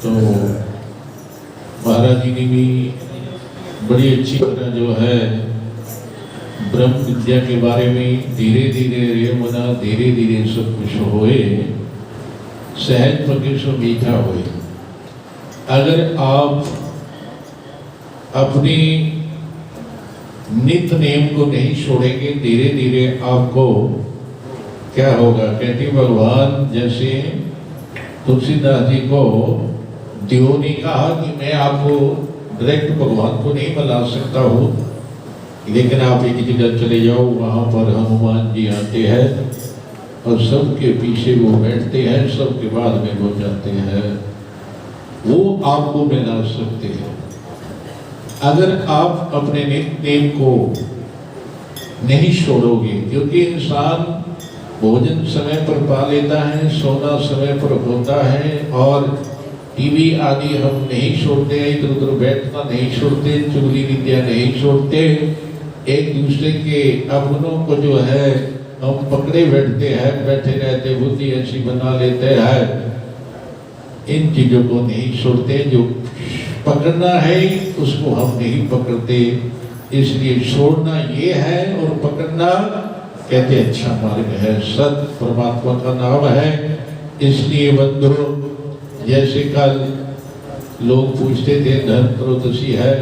तो महाराज जी ने भी बड़ी अच्छी तरह जो है ब्रह्म विद्या के बारे में धीरे धीरे रे मना धीरे धीरे सब कुछ होए, सहज पके सो मीठा होए। अगर आप अपनी नित्य नेम को नहीं छोड़ेंगे, धीरे धीरे आपको क्या होगा। कहते भगवान जैसे तुलसीदास जी को देव ने कहा कि मैं आपको डायरेक्ट भगवान को नहीं बुला सकता हूँ, लेकिन आप एक जगह चले जाओ, वहाँ पर हनुमान जी आते हैं और सबके पीछे वो बैठते हैं, सबके बाद में वो जाते हैं, वो आपको मिला सकते हैं। अगर आप अपने नित्य नेम को नहीं छोड़ोगे, क्योंकि इंसान भोजन समय पर पा लेता है, सोना समय पर होता है, और टीवी आदि हम नहीं छोड़ते, इधर उधर बैठना नहीं छोड़ते, चुगली विद्या नहीं छोड़ते, एक दूसरे के अपनों को जो है हम पकड़े बैठते हैं, बैठे रहते, बुद्धि ऐसी बना लेते हैं, इन चीजों को नहीं छोड़ते। जो पकड़ना है उसको हम नहीं पकड़ते, इसलिए छोड़ना ये है और पकड़ना कहते अच्छा मार्ग है, सत परमात्मा का नाम है। इसलिए बंधु, जैसे कल लोग पूछते थे धन त्रयोदशी है,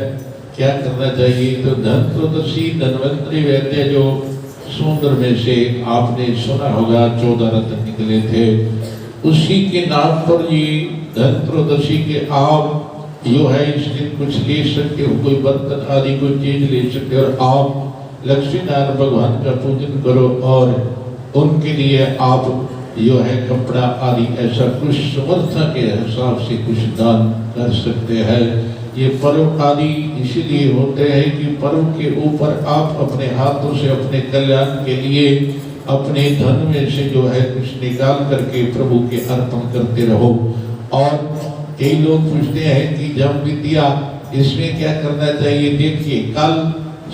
क्या करना चाहिए, तो धन त्रयोदशी धन्वंतरी वैद्य जो समुद्र में से आपने सुना होगा 14 रत्न निकले थे, उसी के नाम पर ये धन त्रयोदशी के आप जो है इस दिन कुछ ले सकते हो, कोई बर्तन आदि कोई चीज ले सकते हो, और आप लक्ष्मी नारायण भगवान का पूजन करो और उनके लिए आप जो है कपड़ा आदि ऐसा कुछ समर्था के हिसाब से कुछ दान कर सकते हैं। ये पर्व आदि इसीलिए होते हैं कि पर्व के ऊपर आप अपने हाथों से अपने कल्याण के लिए अपने धन में से जो है कुछ निकाल करके प्रभु के अर्पण करते रहो। और कई लोग पूछते हैं कि जब विद्या इसमें क्या करना चाहिए। देखिए, कल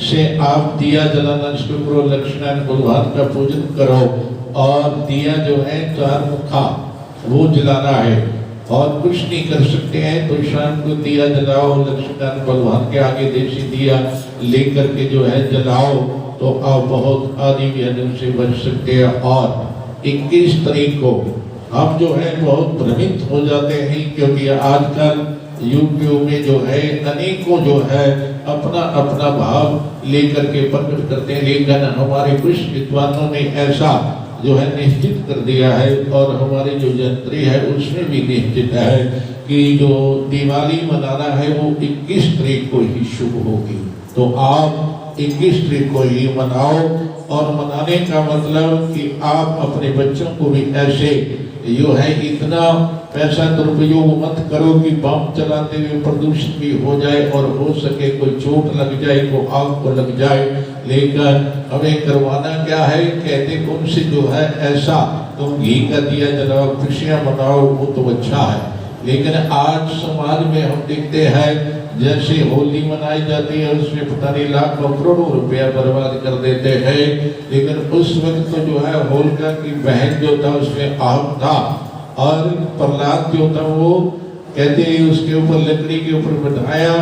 से आप दिया जलाना शुरू करो, लक्ष्मण भगवान का पूजन करो, और दिया जो है 4 मुखा वो जलाना है, और कुछ नहीं कर सकते हैं तो शाम को दिया जलाओ, लक्ष्मण भगवान के आगे देसी दिया लेकर के जो है जलाओ, तो आप बहुत आदि व्यंजन से बच सकते हैं। और 21 तारीख को हम जो है बहुत भ्रमित हो जाते हैं, क्योंकि आजकल यूट्यूब में जो है अनेकों जो है अपना अपना भाव लेकर के प्रकट करते हैं, लेकिन हमारे कुछ विद्वानों ने ऐसा जो है निश्चित कर दिया है, और हमारे जो यंत्री है उसमें भी निश्चित है कि जो दिवाली मनाना है वो 21 तारीख को ही शुभ होगी। तो आप 21 तारीख को ही मनाओ, और मनाने का मतलब कि आप अपने बच्चों को भी ऐसे जो है इतना पैसा दुरुपयोग मत करो कि बम चलाते हुए प्रदूषण भी हो जाए, और हो सके कोई चोट लग जाए, कोई आग को लग जाए। लेकिन हमें करवाना क्या है, कहते उनसे जो है ऐसा तुम घी का दिया जलाओ, खुशियां मनाओ, वो तो अच्छा है। लेकिन आज समाज में हम देखते हैं जैसे होली मनाई जाती है, उसमें पता नहीं लाखों करोड़ों रुपया बर्बाद कर देते हैं। लेकिन उस वक्त तो जो है होलिका की बहन जो था उसमें आहत था, और प्रहलाद जो था वो कहते हैं उसके ऊपर लकड़ी के ऊपर बिठाया,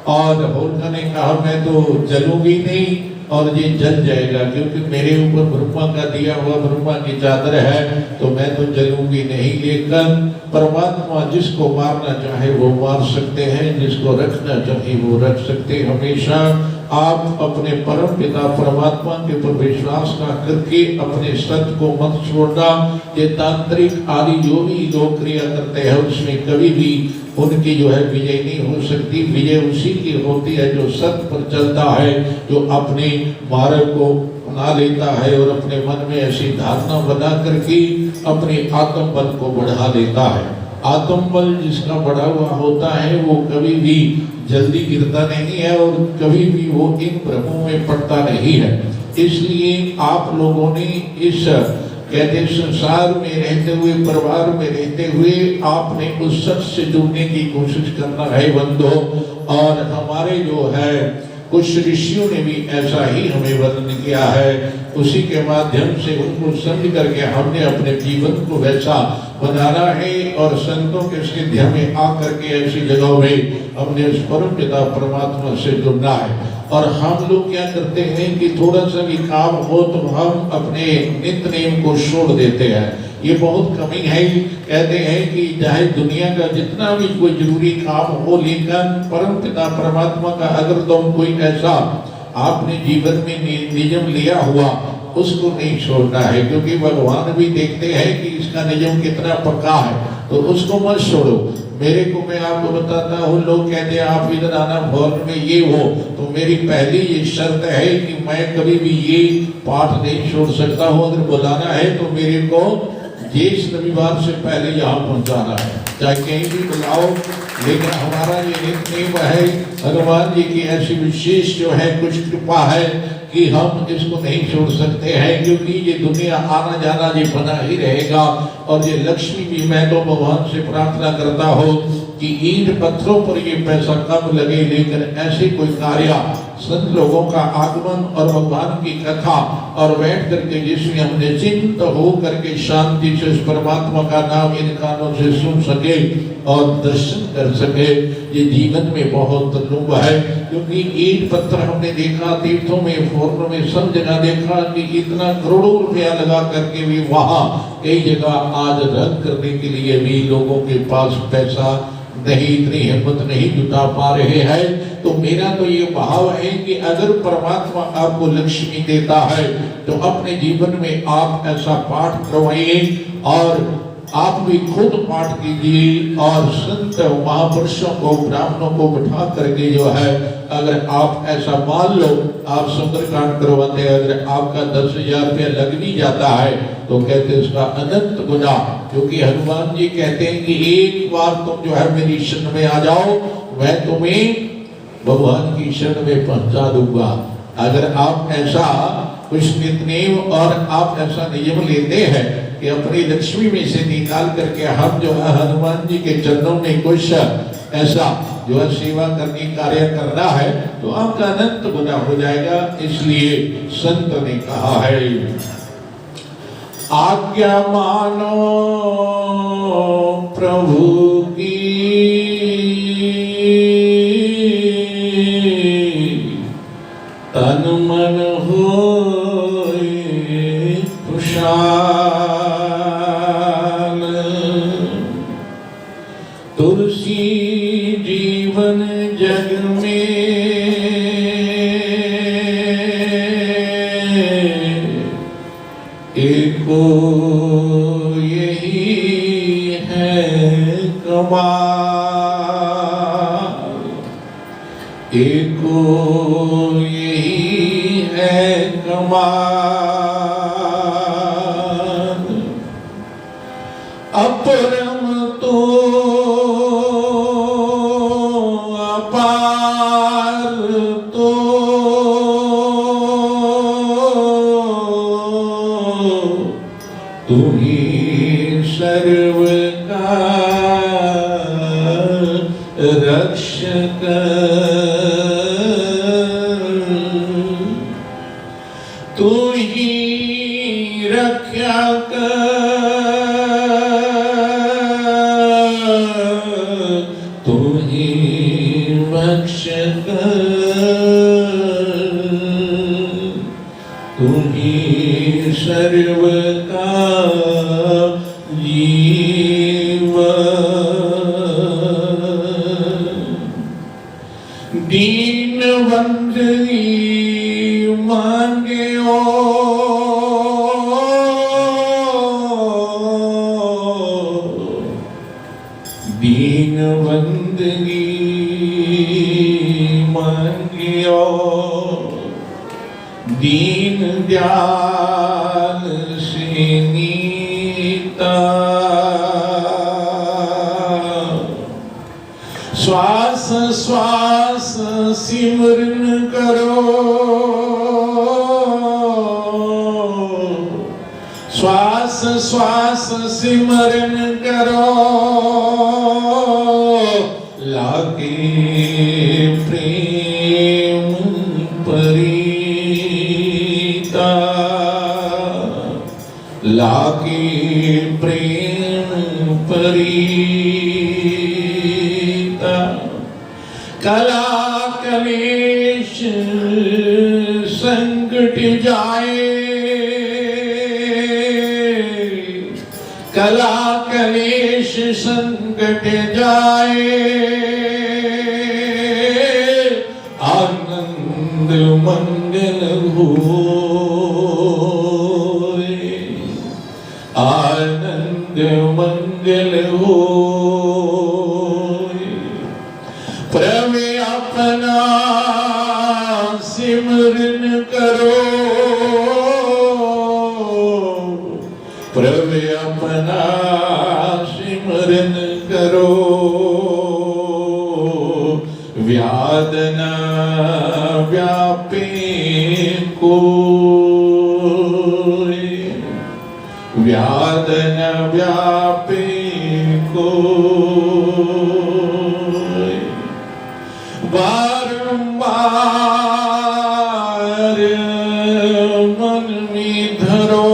और होलिका ने कहा मैं तो जलूंगी नहीं, और ये जल जाएगा, क्योंकि मेरे ऊपर ब्रह्मा का दिया हुआ ब्रह्मा की चादर है, तो मैं तो जलूंगी नहीं। लेकिन परमात्मा जिसको मारना चाहे वो मार सकते हैं, जिसको रखना चाहे वो रख सकते हैं। हमेशा आप अपने परम पिता परमात्मा के ऊपर विश्वास न करके अपने सत्य को मत छोड़ना। ये तांत्रिक आदि जो भी लोग क्रिया करते हैं उसमें कभी भी उनकी जो है विजय नहीं हो सकती। विजय उसी की होती है जो सत्य पर चलता है, जो अपने मार्ग को अपना लेता है और अपने मन में ऐसी धारणा बना करके अपने आत्मबल को बढ़ा लेता है। आत्मबल जिसका बढ़ा हुआ होता है वो कभी भी जल्दी गिरता नहीं है, और कभी भी वो इन भ्रमों में पड़ता नहीं है। इसलिए आप लोगों ने इस कहते संसार में रहते हुए, परिवार में रहते हुए आपने उस सच से जुड़ने की कोशिश करना है बंधो। और हमारे जो है कुछ ऋषियों ने भी ऐसा ही हमें वर्णन किया है, उसी के माध्यम से उनको समझ करके हमने अपने जीवन को वैसा बनाना है और संतों के सानिध्य में आकर के ऐसी जगहों में हमने उस परम पिता परमात्मा से जुड़ना है। और हम लोग क्या करते हैं कि थोड़ा सा भी काम हो तो हम अपने नित्य नियम को छोड़ देते हैं। ये बहुत कमी है। कहते हैं कि चाहे दुनिया का जितना भी कोई जरूरी काम हो, लेकिन परम पिता परमात्मा का अगर तुम कोई ऐसा आपने जीवन में नियम लिया हुआ, उसको नहीं छोड़ना है, क्योंकि भगवान भी देखते हैं कि इसका नियम कितना पक्का है, तो उसको मत छोड़ो। मेरे को मैं आपको बताता हूँ, लोग कहते हैं आप इधर आना भवन में ये हो, तो मेरी पहली ये शर्त है कि मैं कभी भी ये पाठ नहीं छोड़ सकता हूँ। अगर बुलाना है तो मेरे को जिस रविवार से पहले यहाँ पहुँचाना है, चाहे कहीं भी बुलाओ। लेकिन हमारा ये नियम है, भगवान जी की ऐसी विशेष जो है कुछ कृपा है कि हम इसको नहीं छोड़ सकते हैं, क्योंकि ये दुनिया आना जाना ये बना ही रहेगा। और ये लक्ष्मी भी, मैं तो भगवान से प्रार्थना करता हूँ कि ईंट पत्थरों पर ये पैसा कम लगे, लेकिन ऐसे कोई कार्य, संत लोगों का आगमन और भगवान की कथा और बैठ करके जिसमें हम निश्चिंत हो करके शांति से उस परमात्मा का नाम इन कानों से सुन सके और दर्शन कर सके, ये जीवन में बहुत दुर्लभ है। क्योंकि ईंट पत्थर हमने देखा तीर्थों में, फोरनों में, सब जगह देखा कि इतना करोड़ों रुपया लगा करके भी वहाँ कई जगह आज रद्द करने के लिए भी लोगों के पास पैसा नहीं, इतनी हिम्मत नहीं जुटा पा रहे हैं। तो मेरा तो ये भाव है कि अगर परमात्मा आपको लक्ष्मी देता है तो अपने जीवन में आप ऐसा पाठ करवाइए और आप भी खुद पाठ कीजिए और संत महापुरुषों को, ब्राह्मणों को बिठा करके जो है, अगर आप ऐसा मान लो आप सुंदरकांड करवाते हैं, अगर आपका 10,000 रुपया लग भी जाता है तो कहते हैं उसका अनंत गुना। क्योंकि हनुमान जी कहते हैं कि एक बार तुम जो है मेरी शरण में आ जाओ, मैं तुम्हें भगवान की शरण में पहुंचा दूंगा। अगर आप ऐसा कुछ नियम और आप ऐसा नियम लेते हैं कि अपनी लक्ष्मी में से निकाल करके हम जो है हनुमान जी के चरणों में कुछ ऐसा जो है सेवा करने कार्य करना है, तो आपका अनंत गुना हो जाएगा। इसलिए संत ने कहा है, आज्ञा मानो प्रभु की, तन मन होए खुशाल, तुलसी जीवन जग में एको यही है कमाल, एको यही है कमाल। अपरम तो अपार तो तुम्ही सर्व का रक्षक, तू ही रक्षा कर, तू ही बख्श कर, तू ही सर्व का जीवन। दीन बंदगी मांगे ओ, दीन बंदगी मांगियो, दीन दयाल से नीता, श्वास श्वास सिमरन करो, श्वास श्वास सिमरन करो, लागे प्रेम परीता, लागे प्रेम विपरीता कला कलेश संकट जाए, कला कलेश संकट जाए, आनंद मंगल होए, आनंद मंगल होए। प्रभु अपना सिमरन करो, प्रभु अपना सिमरन करो, व्यादना व्यापे कोई, व्यादना व्यापे कोई। बारंबार मन में धरो,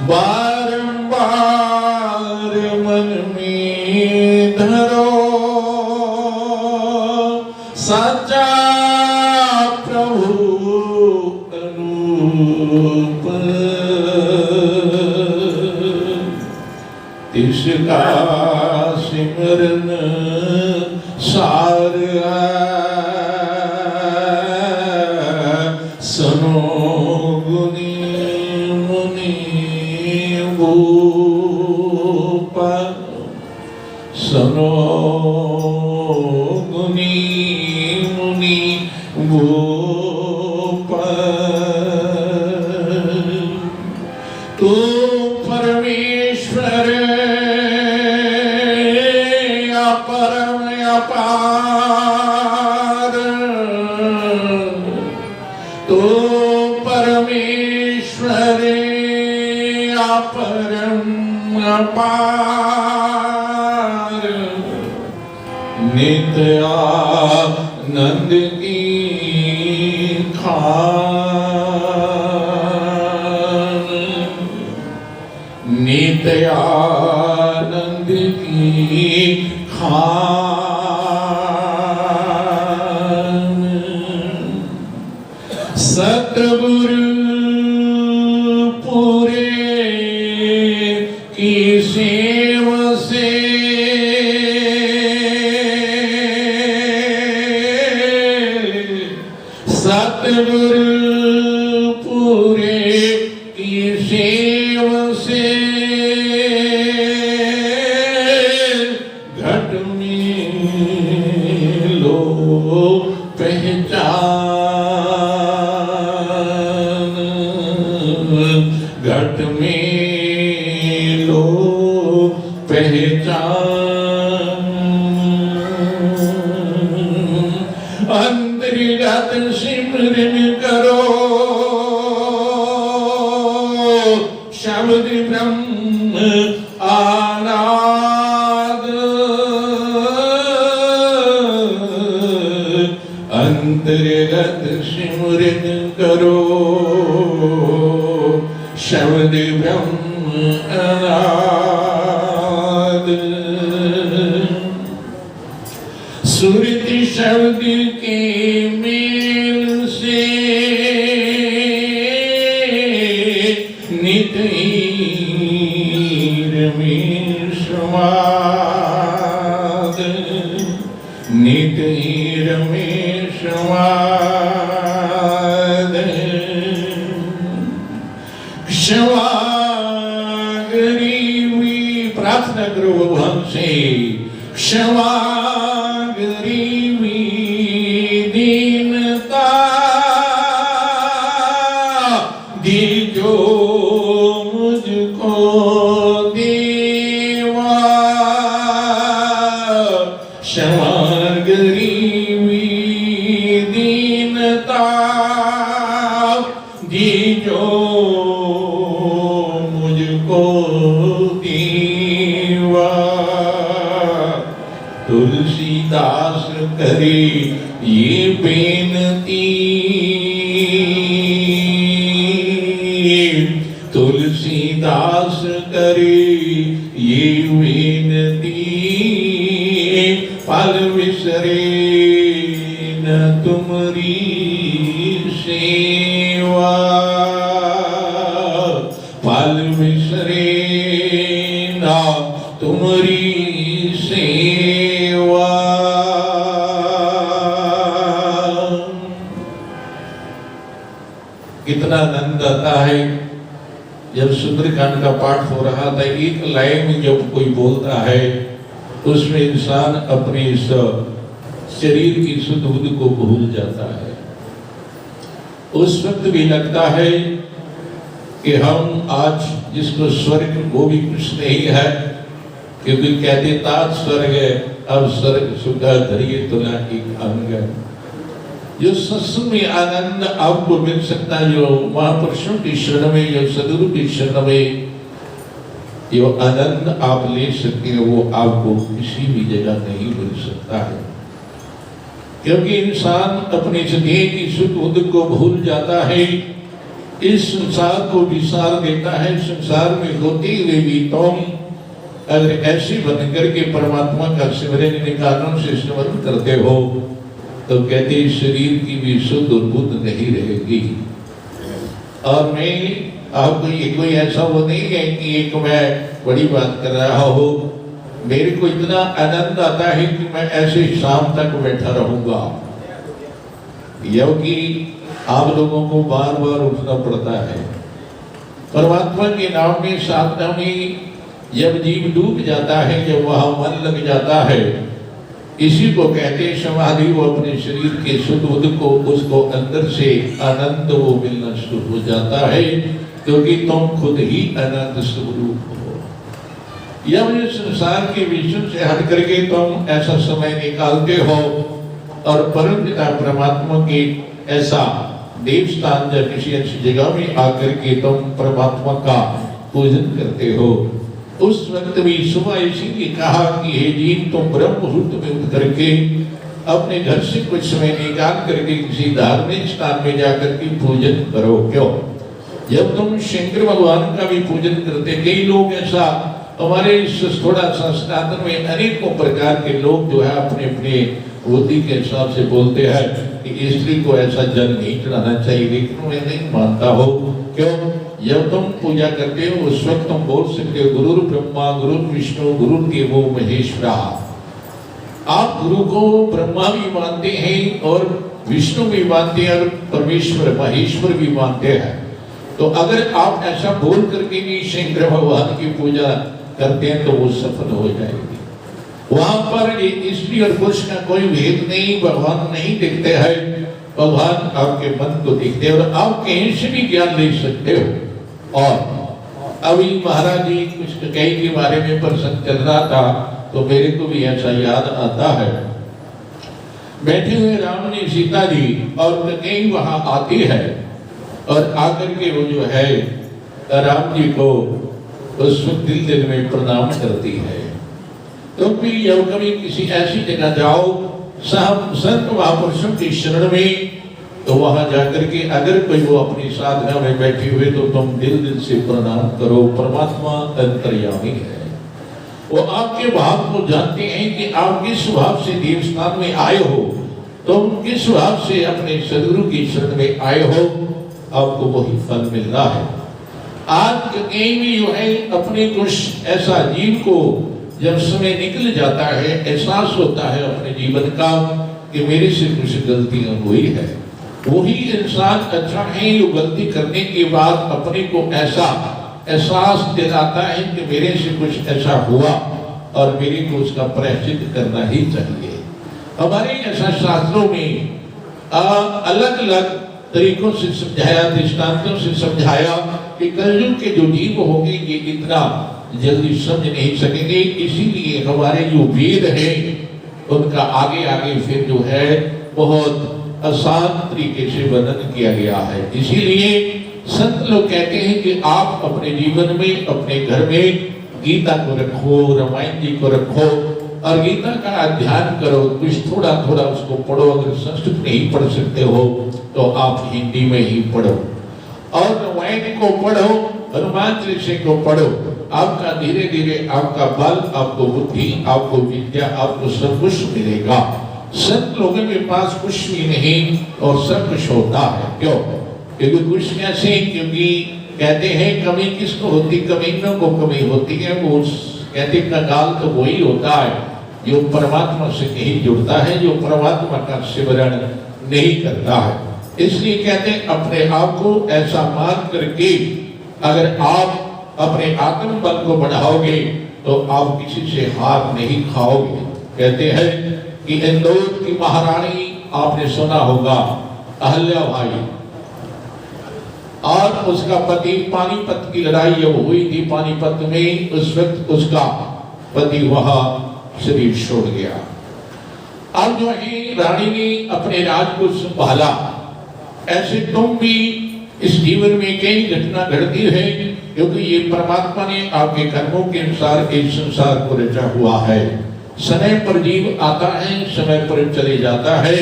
बारंबार मन में धरो, सच्चा प्रभु अनूप, इसका सिमरन सार सुनो गुनी मुनि भूपा, सुनो गुनी मुनि भूपा। तू परमेश्वर परम अपार, तो परमेश्वर परम अपार, नित्य आनंद की खान, नित्य आनंद की खान। सतगुरु पूरे की सेवा से सतगुरु पूरे की सेवा से घट में लो पहचान, घट में लो पहचान। अंतर्गत सिमरन करो, शब्द ब्रह्म आनाद, अंतर्गत सिमरन करो, शब्द ब्रह्म अनाद। सुरति शब्द के मेल से नित्य रमेश वाद, नित्य रमेश वाद। क्षमा गरीबी प्रार्थना करो भगवान से, क्षमा गरीबी दीनता दीजो मुझको देवा, क्षमा गरीबी दीनता दीजो मुझको देवा। तुलसीदास करे ये बेनती, तुलसीदास दास करे ये विनती, पल विसरे न तुमरी सेवा, पल विसरे न तुमरी सेवा। कितना आनंद आता है जब सुंदरकांड का पाठ हो रहा था। एक लाइन में जब कोई बोलता है उसमें इंसान अपने इस शरीर की शुद्ध बुद्ध को भूल जाता है। उस वक्त भी लगता है कि हम आज जिसको स्वर्ग वो भी कुछ नहीं है, क्योंकि कहते तात स्वर्ग है, अब स्वर्ग सुधा धरिए तुला एक अंग है। जो सत्संग में आनंद आपको मिल सकता है, जो महापुरुषों की शरण में, जो सदगुरु की शरण में जो आनंद आप ले सकते हैं, वो आपको किसी भी जगह नहीं मिल सकता है। क्योंकि इंसान अपने देह की शुद्ध बुद्ध को भूल जाता है, इस संसार को विसार देता है। संसार में होते हुए भी तुम अगर ऐसी बनकर के परमात्मा का सिमरन निकालों से स्मरण करते हो तो कहते शरीर की भी शुद्ध और बुद्ध नहीं रहेगी। और मैं आपको ये कोई ऐसा वो नहीं है कि एक मैं बड़ी बात कर रहा हूँ, मेरे को इतना आनंद आता है कि मैं ऐसे शाम तक बैठा रहूंगा, क्योंकि आप लोगों को बार बार उठना पड़ता है। परमात्मा के नाम में साधना में जब जीव डूब जाता है, जब वहां मन लग जाता है, इसी को कहते समाधि। वो अपने शरीर के शुद्ध बुद्ध को, उसको अंदर से आनंद वो मिलना शुरू हो जाता है, क्योंकि तुम खुद ही आनंद स्वरूप हो। यह संसार के विषयों से हट करके तुम ऐसा समय निकालते हो और परम पिता परमात्मा के ऐसा देव स्थान या किसी ऐसी जगह में आकर के तुम परमात्मा का पूजन करते हो। उस वक्त भी सुबह इसीलिए कहा कि हे जीव तुम ब्रह्म मुहूर्त में उठ करके अपने घर से कुछ समय निकाल करके किसी धार्मिक स्थान में जाकर के पूजन करो। क्यों? जब तुम शंकर भगवान का भी पूजन करते, कई लोग ऐसा हमारे इस थोड़ा संस्कार में अनेकों प्रकार के लोग जो है अपने अपने बुद्धि के हिसाब से बोलते हैं कि स्त्री को ऐसा जल नहीं चढ़ाना चाहिए, लेकिन मैं नहीं मानता हो। क्यों? जब तुम पूजा करते हो उस वक्त तुम बोल सकते हो गुरु ब्रह्मा गुरु विष्णु गुरु देवो महेश्वरा। आप गुरु को ब्रह्मा भी मानते हैं और विष्णु भी मानते हैं और परमेश्वर महेश्वर भी मानते हैं। तो अगर आप ऐसा बोल करके भी शंकर भगवान की पूजा करते हैं तो वो सफल हो जाएगी। वहां पर स्त्री और पुरुष का कोई भेद नहीं, भगवान नहीं दिखते हैं, भगवान आपके मन को दिखते हैं और आप कहीं से भी ज्ञान ले सकते हो। और अभी महाराज जी कुछ कहीं के बारे में प्रसंग चल रहा था तो मेरे को भी ऐसा याद आता है। बैठे हुए राम जी सीता जी और कहीं वहां आती है और आकर के वो जो है राम जी को उस दिल दिल में प्रणाम करती है। तो भी जब कभी किसी ऐसी जगह जाओ संत महापुरुषों की शरण में, तो वहां जाकर के अगर कोई वो अपनी साधना में बैठे हुए तो तुम दिल दिल से प्रणाम करो। परमात्मा अंतर्यामी है, वो आपके भाव को जानते हैं कि आप किस भाव से देव स्थान में आए हो, तुम किस भाव से अपने सदगुरु की शरण में आए हो, आपको वही फल मिल रहा है। आज कहीं भी जो है अपने कुछ ऐसा जीव को जब समय निकल जाता है, एहसास होता है अपने जीवन का कि मेरे से कुछ गलतियां हुई है, वही इंसान अच्छा है जो गलती करने के बाद अपने को ऐसा एहसास दिलाता है कि मेरे से कुछ ऐसा हुआ और मेरे को उसका प्रायश्चित करना ही चाहिए। हमारे ऐसा शास्त्रों में अलग अलग तरीकों से समझाया, दृष्टांतों से समझाया कि कलयुग के जो जीव होंगे ये इतना जल्दी समझ नहीं सकेंगे, इसीलिए हमारे जो वेद है उनका आगे आगे फिर जो है बहुत आसान तरीके से वर्णन किया गया है। इसीलिए संत लोग कहते हैं कि आप अपने जीवन में अपने घर में गीता को रखो, रामायण जी को रखो और गीता का अध्ययन करो, कुछ थोड़ा थोड़ा उसको पढ़ो। अगर संस्कृत नहीं पढ़ सकते हो तो आप हिंदी में ही पढ़ो और रामायण को पढ़ो हनुमान चालीसा को पढ़ो, आपका धीरे धीरे आपका बल, आपको बुद्धि, आपको विद्या, आपको सब कुछ मिलेगा। संत लोगों के पास कुछ भी नहीं और सब कुछ होता है। क्यों? क्योंकि कुछ कैसे, क्योंकि कहते हैं कमी किसको होती, कमीनों को कमी होती है। वो कहते कंगाल तो वही होता है जो परमात्मा से नहीं जुड़ता है, जो परमात्मा का सिमरण नहीं करता है। इसलिए कहते हैं अपने आप को ऐसा मान करके अगर आप अपने आत्म बल को बढ़ाओगे तो आप किसी से हार नहीं खाओगे। कहते हैं कि इंदौर की महारानी आपने सुना होगा, अहल्या भाई, और उसका पति, पानीपत की लड़ाई जब हुई थी पानीपत में, उस वक्त उसका पति वहां शरीर छोड़ गया। अब जो है रानी ने अपने राज को संभाला। ऐसे तुम भी इस जीवन में कई घटना घटती है, क्योंकि ये परमात्मा ने आपके कर्मों के अनुसार इस संसार को रचा हुआ है। समय पर जीव आता है, समय पर चले जाता है।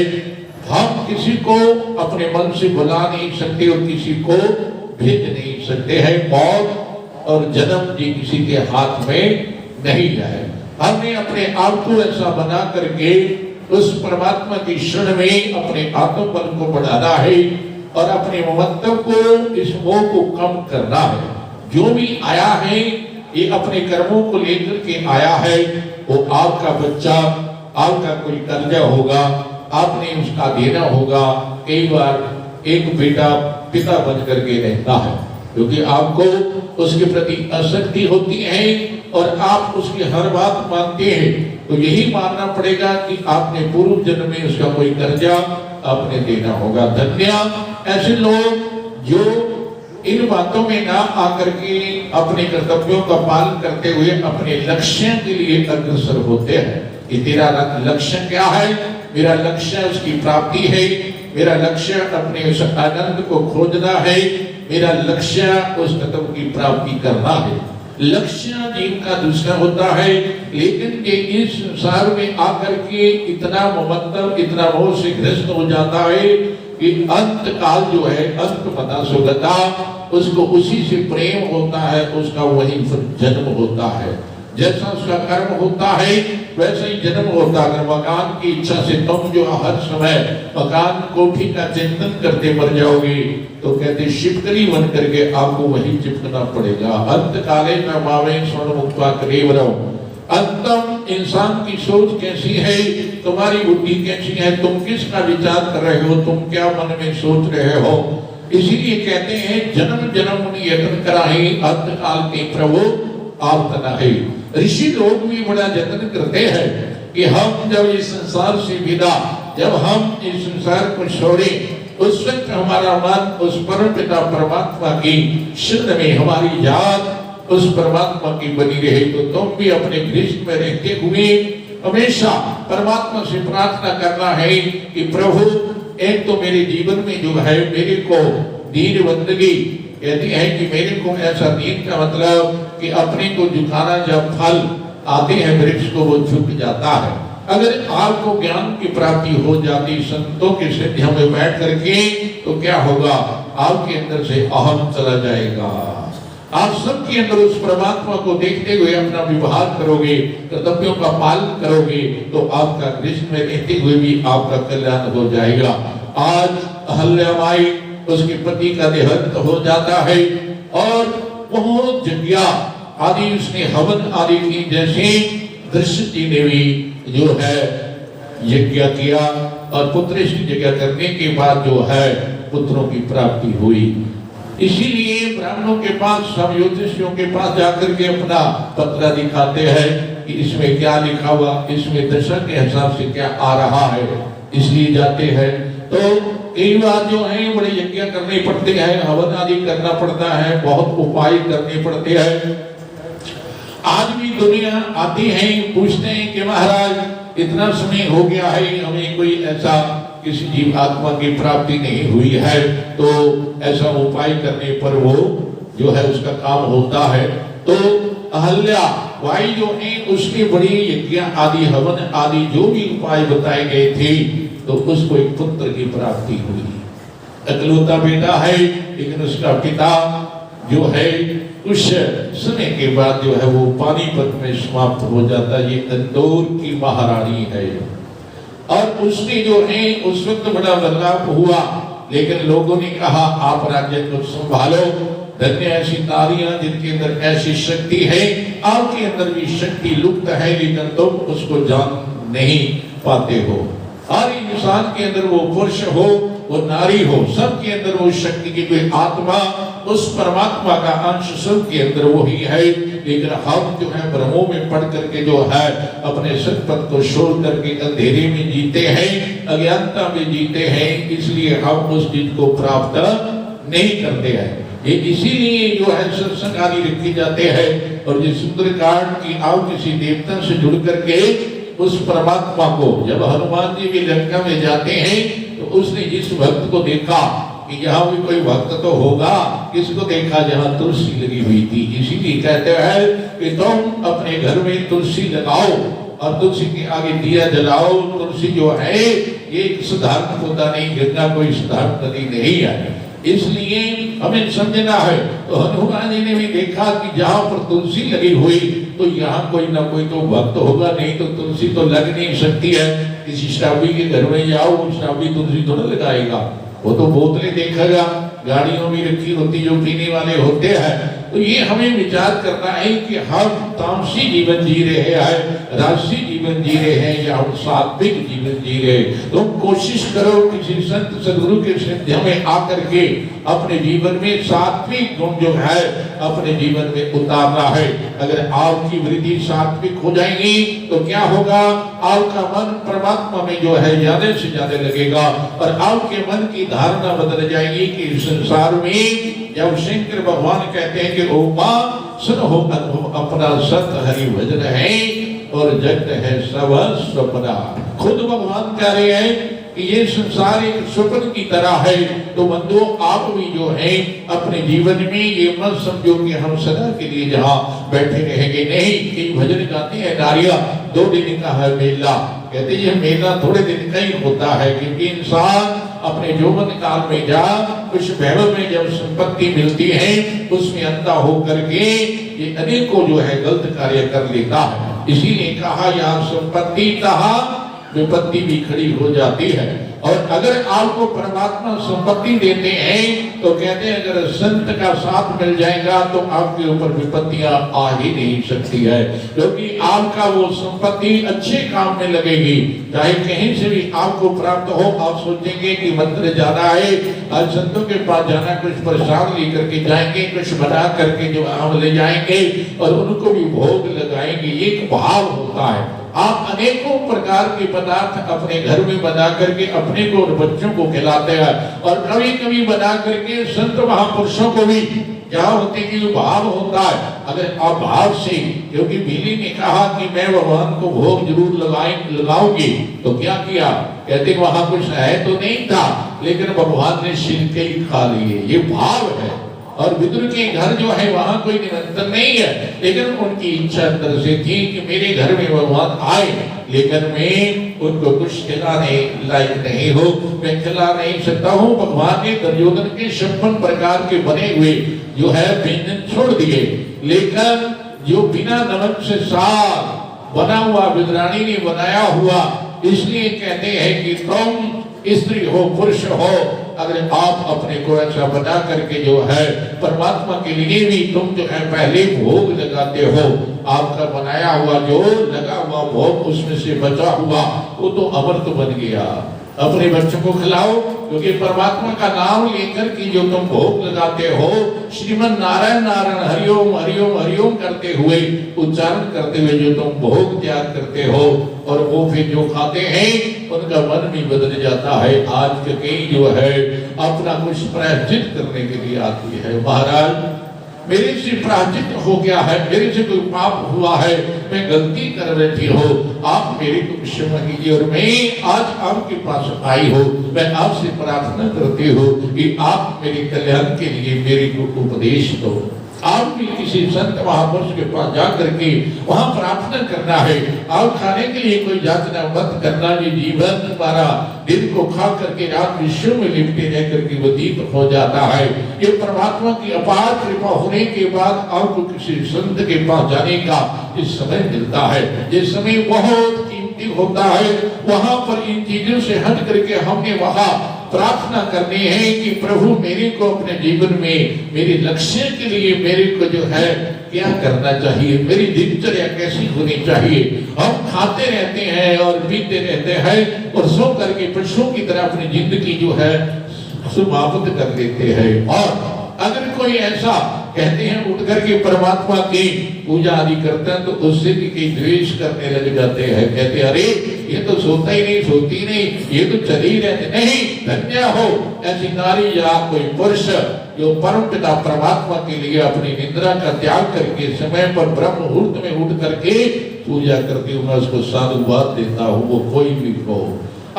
हम किसी को अपने मन से बुला नहीं सकते और किसी को भेज नहीं सकते हैं। मौत और जन्म जी किसी के हाथ में नहीं है। हमने अपने आप को ऐसा बना करके उस परमात्मा की शरण में अपने आत्म बल को बढ़ाना है और अपने ममत्व को, इस मोह को कम करना है। जो भी आया है ये अपने कर्मों को लेकर के आया है। वो आपका बच्चा, आपका कोई कर्जा होगा, आपने उसका देना होगा। कई बार एक बेटा पिता बन करके रहता है क्योंकि आपको उसके प्रति आसक्ति होती है और आप उसकी हर बात मानते हैं। तो यही मानना पड़ेगा कि आपने पूर्व जन्म में उसका कोई कर्जा आपने देना होगा। धन्य ऐसे लोग जो इन बातों में ना आकर के अपने कर्तव्यों का पालन करते हुए अपने लक्ष्य के लिए अग्रसर होते हैं। कि तेरा लक्ष्य क्या है? मेरा लक्ष्य उसकी प्राप्ति है, मेरा लक्ष्य अपने उस आनंद को खोजना है, मेरा लक्ष्य उस तत्व की प्राप्ति करना है। लक्ष्य जीवन का दूसरा होता है, लेकिन ये इस संसार में आकर के इतना ममत्व, इतना मोह से ग्रस्त हो जाता है कि अंत काल जो है, अंत पता सुगता, उसको उसी से प्रेम होता है, उसका वही जन्म होता है। जैसा उसका कर्म होता है वैसा ही जन्म होता है। अगर मकान की इच्छा से तुम जो हर समय मकान कोठी का चिंतन करते मर जाओगे तो कहते शिवकरी बन करके आपको वही चिपकना पड़ेगा। अंत काले में मावे स्वर्ण मुक्ता करेवरम। अंतम इंसान की सोच कैसी है, तुम्हारी बुद्धि कैसी है, तुम किसका विचार कर रहे हो, तुम क्या मन में सोच रहे हो। इसीलिए कहते हैं जन्म जन्म यत्न कराही, अंत काल के प्रभु आप तना है। ऋषि लोग भी बड़ा यत्न करते हैं कि हम जब इस संसार से विदा, जब हम इस संसार को छोड़े उस वक्त हमारा मन उस परम पिता परमात्मा की शरण में, हमारी याद उस परमात्मा की बनी रहे। तो तुम भी अपने गृहस्थ में रहते हुए हमेशा परमात्मा से प्रार्थना करना है कि प्रभु एक तो मेरे जीवन में जो है मेरे को दीन बंदगी कहती है कि मेरे को ऐसा दीन का मतलब कि अपने को झुकाना, जब फल आते हैं वृक्ष को वो झुक जाता है। अगर आपको ज्ञान की प्राप्ति हो जाती संतों के सानिध्य में बैठ करके तो क्या होगा, आपके अंदर से अहम चला जाएगा। आप सबके अंदर उस परमात्मा को देखते हुए अपना व्यवहार करोगे, कर्तव्यों का पालन करोगे तो आपका गृहस्थ में रहते हुए भी आपका कल्याण हो जाएगा। आज अहल्याबाई उसके पति का देहांत हो जाता है और बहुत यज्ञ आदि उसने हवन आदि की, जैसे दृष्टि ने भी जो है यज्ञ किया और पुत्र यज्ञ करने के बाद जो है पुत्रों की प्राप्ति हुई। इसीलिए ब्राह्मणों के पास, सब ज्योतिषियों के पास जाकर के अपना पत्र दिखाते हैं कि इसमें क्या लिखा हुआ, इसमें दशा के हिसाब से क्या आ रहा है, इसलिए जाते हैं। तो कई बार जो है बड़े यज्ञ करने पड़ते हैं, हवन आदि करना पड़ता है, बहुत उपाय करने पड़ते हैं। आज भी दुनिया आती है, पूछते हैं कि महाराज इतना समय हो गया है, हमें कोई ऐसा किसी जीव आत्मा की प्राप्ति नहीं हुई है, तो ऐसा उपाय करने पर वो जो है उसका काम होता है। तो अहल्या बाई जो है उसके बड़ी यज्ञ आदि, हवन आदि जो भी उपाय बताए गए थे, तो उसको एक पुत्र की प्राप्ति हुई। इकलौता बेटा है, लेकिन उसका पिता जो है कुछ समय के बाद जो है वो पानीपत में समाप्त हो जाता है। ये इंदौर की महारानी है और उसने जो है उस वक्त बड़ा बदलाव हुआ, लेकिन लोगों ने कहा आप राज्य को संभालो, धन्य ऐसी नारियां जिनके अंदर ऐसी शक्ति है, आपके अंदर भी शक्ति लुप्त है लेकिन तुम उसको जान नहीं पाते हो। हर इंसान के अंदर वो पुरुष हो वो नारी हो, सबके अंदर वो शक्ति की कोई आत्मा, उस परमात्मा का अंश सबके अंदर वो ही है। लेकिन हम जो है भ्रमों में पड़ करके जो है अपने सतपथ को छोड़ करके अंधेरे में जीते हैं, अज्ञानता में जीते हैं, इसलिए हम उस चीज को प्राप्त नहीं करते हैं। ये इसीलिए जो है सत्संग आदि रखे जाते हैं और ये सुंदरकांड की आप किसी देवता से जुड़ करके उस परमात्मा को, जब हनुमान जी भी लंका में जाते हैं तो उसने जिस भक्त को देखा कि यहाँ भी कोई भक्त तो होगा, किसको देखा जहाँ तुलसी लगी हुई थी। इसीलिए कहते हैं कि तुम अपने घर में तुलसी लगाओ और तुलसी के आगे दिया जलाओ। तुलसी जो है ये साधारण पौधा नहीं, गंगा कोई साधारण नदी नहीं है, इसलिए हमें समझना है। तो हनुमान जी ने भी देखा कि जहाँ पर तुलसी लगी हुई तो यहाँ कोई ना कोई तो भक्त होगा, नहीं तो तुलसी तो लग नहीं सकती है। किसी शराबी के घर में जाओ, शराबी तुलसी थोड़ा लगाएगा, वो तो बोतलें देखेगा, गाड़ियों में रखी होती जो पीने वाले होते हैं। तो ये हमें विचार करना है कि हम तामसी जीवन जी रहे हैं, राजसी जीवन जी रहे हैं या हम सात्विक जीवन जी रहे हैं। तो कोशिश करो किसी संत सदगुरु के सानिध्य में आकर के अपने जीवन में सात्विक गुण जो है अपने जीवन में उतारना है। अगर आपकी वृद्धि सात्विक हो जाएगी तो क्या होगा, आपका मन परमात्मा में जो है ज्यादा से ज्यादा लगेगा और आपके मन की धारणा बदल जाएगी कि संसार में जब शंकर भगवान कहते हैं कि ओ मां सुनो अपना सत हरि भजन है और जगत है सब स्वप्ना, खुद भगवान कह रहे हैं कि ये संसार एक स्वप्न की तरह है। तो बंधुओं आप भी जो है अपने जीवन में ये मत समझो कि हम सदा के लिए जहाँ बैठे रहेंगे, नहीं। कई भजन गाते हैं नारिया 2 दिन का है मेला, कहते ये मेला थोड़े दिन का ही होता है, क्योंकि इंसान अपने यौवन काल में जा कुछ वैभव में जब संपत्ति मिलती है उसमें अंधा होकर के ये अनेकों जो है गलत कार्य कर लेता है। इसीलिए कहा यहाँ संपत्ति कहा विपत्ति भी खड़ी हो जाती है। और अगर आपको परमात्मा संपत्ति देते हैं तो कहते हैं अगर संत का साथ मिल जाएगा तो आपके ऊपर विपत्तियां आ ही नहीं सकती है, क्योंकि आपका वो संपत्ति अच्छे काम में लगेगी। चाहे कहीं से भी आपको प्राप्त हो, आप सोचेंगे कि मंदिर जाना है, आज संतों के पास जाना, कुछ प्रसाद लेकर के जाएंगे, कुछ बना करके जो हम ले जाएंगे और उनको भी भोग लगाएंगे, एक भाव होता है। आप अनेकों प्रकार के पदार्थ अपने घर में बना करके अपने को और बच्चों को खिलाते हैं और कभी कभी बना करके संत महापुरुषों को भी क्या होते कि भाव होता है। अगर आप भाव से, क्योंकि बिल्ली ने कहा कि मैं भगवान को भोग जरूर लगाऊंगी, तो क्या किया, कहते वहां कुछ है तो नहीं था लेकिन भगवान ने छिलके ही खा लिए, ये भाव है। और विदुर के घर जो है वहां कोई निरंतर नहीं है, लेकिन उनकी इच्छा अंदर से थी कि मेरे घर में भगवान आए, लेकिन मैं उनको कुछ खिलाने लायक नहीं हो, मैं खिला नहीं सकता हूँ। भगवान ने दुर्योधन के 56 प्रकार के बने हुए जो है व्यंजन छोड़ दिए, लेकिन जो बिना नमक से साग बना हुआ विदुरानी ने बनाया हुआ, इसलिए कहते हैं कि तुम स्त्री हो पुरुष हो, अगर आप अपने को ऐसा बना करके जो है परमात्मा के लिए भी तुम जो है पहले भोग लगाते हो, आपका बनाया हुआ जो लगा हुआ भोग उसमें से बचा हुआ वो तो अमृत बन गया। अपने बच्चों को खिलाओ, क्योंकि परमात्मा का नाम लेकर के जो तुम भोग लगाते हो, श्रीमन नारायण नारायण हरिओम हरिओम हरिओम करते हुए, उच्चारण करते हुए जो तुम भोग त्याग करते हो और वो फिर जो खाते हैं उनका मन भी बदल जाता है। आज के कई जो है अपना कुछ प्रायश्चित करने के लिए आती है, महाराज मेरे से प्रायश्चित हो गया है, मेरे से कोई पाप हुआ है, मैं गलती कर बैठी हो, आप मेरे को क्षमा कीजिए और मैं आज आपके पास आई हो, मैं आपसे प्रार्थना करती हूँ कि आप मेरे कल्याण के लिए मेरे को उपदेश दो। आप भी किसी संत महापुरुष के पास जा करके वहां प्रार्थना करना है। आप खाने के लिए कोई याचना मत करना। ये जीवन तुम्हारा दिन को खा करके रात विश्व में लिपटे रह करके व्यतीत हो जाता है। ये परमात्मा की अपार कृपा होने के बाद आपको किसी संत के पास जाने का इस समय मिलता है। ये समय बहुत कीमती होता है। वहां पर इन चीजों से हट करके हमने वहां प्रार्थना करनी है कि प्रभु मेरे को अपने जीवन में मेरे लक्ष्य के लिए मेरे को जो है क्या करना चाहिए, मेरी दिनचर्या कैसी होनी चाहिए। हम खाते रहते हैं और पीते रहते हैं और सो करके पशुओं की तरह अपनी जिंदगी जो है समाप्त कर लेते हैं। और अगर कोई ऐसा कहते हैं उठ करके परमात्मा की पूजा आदि करते हैं तो उससे भी कई द्वेष करने लग जाते हैं। कहते अरे ये तो सोता ही नहीं, सोती नहीं, ये तो चली ही रहते नहीं। धन्य हो ऐसी नारी या कोई पुरुष जो परम पिता परमात्मा के लिए अपनी निद्रा का त्याग करके समय पर ब्रह्म मुहूर्त में उठ करके पूजा करती हूँ। मैं उसको साधुवाद देता हूँ, वो कोई भी हो।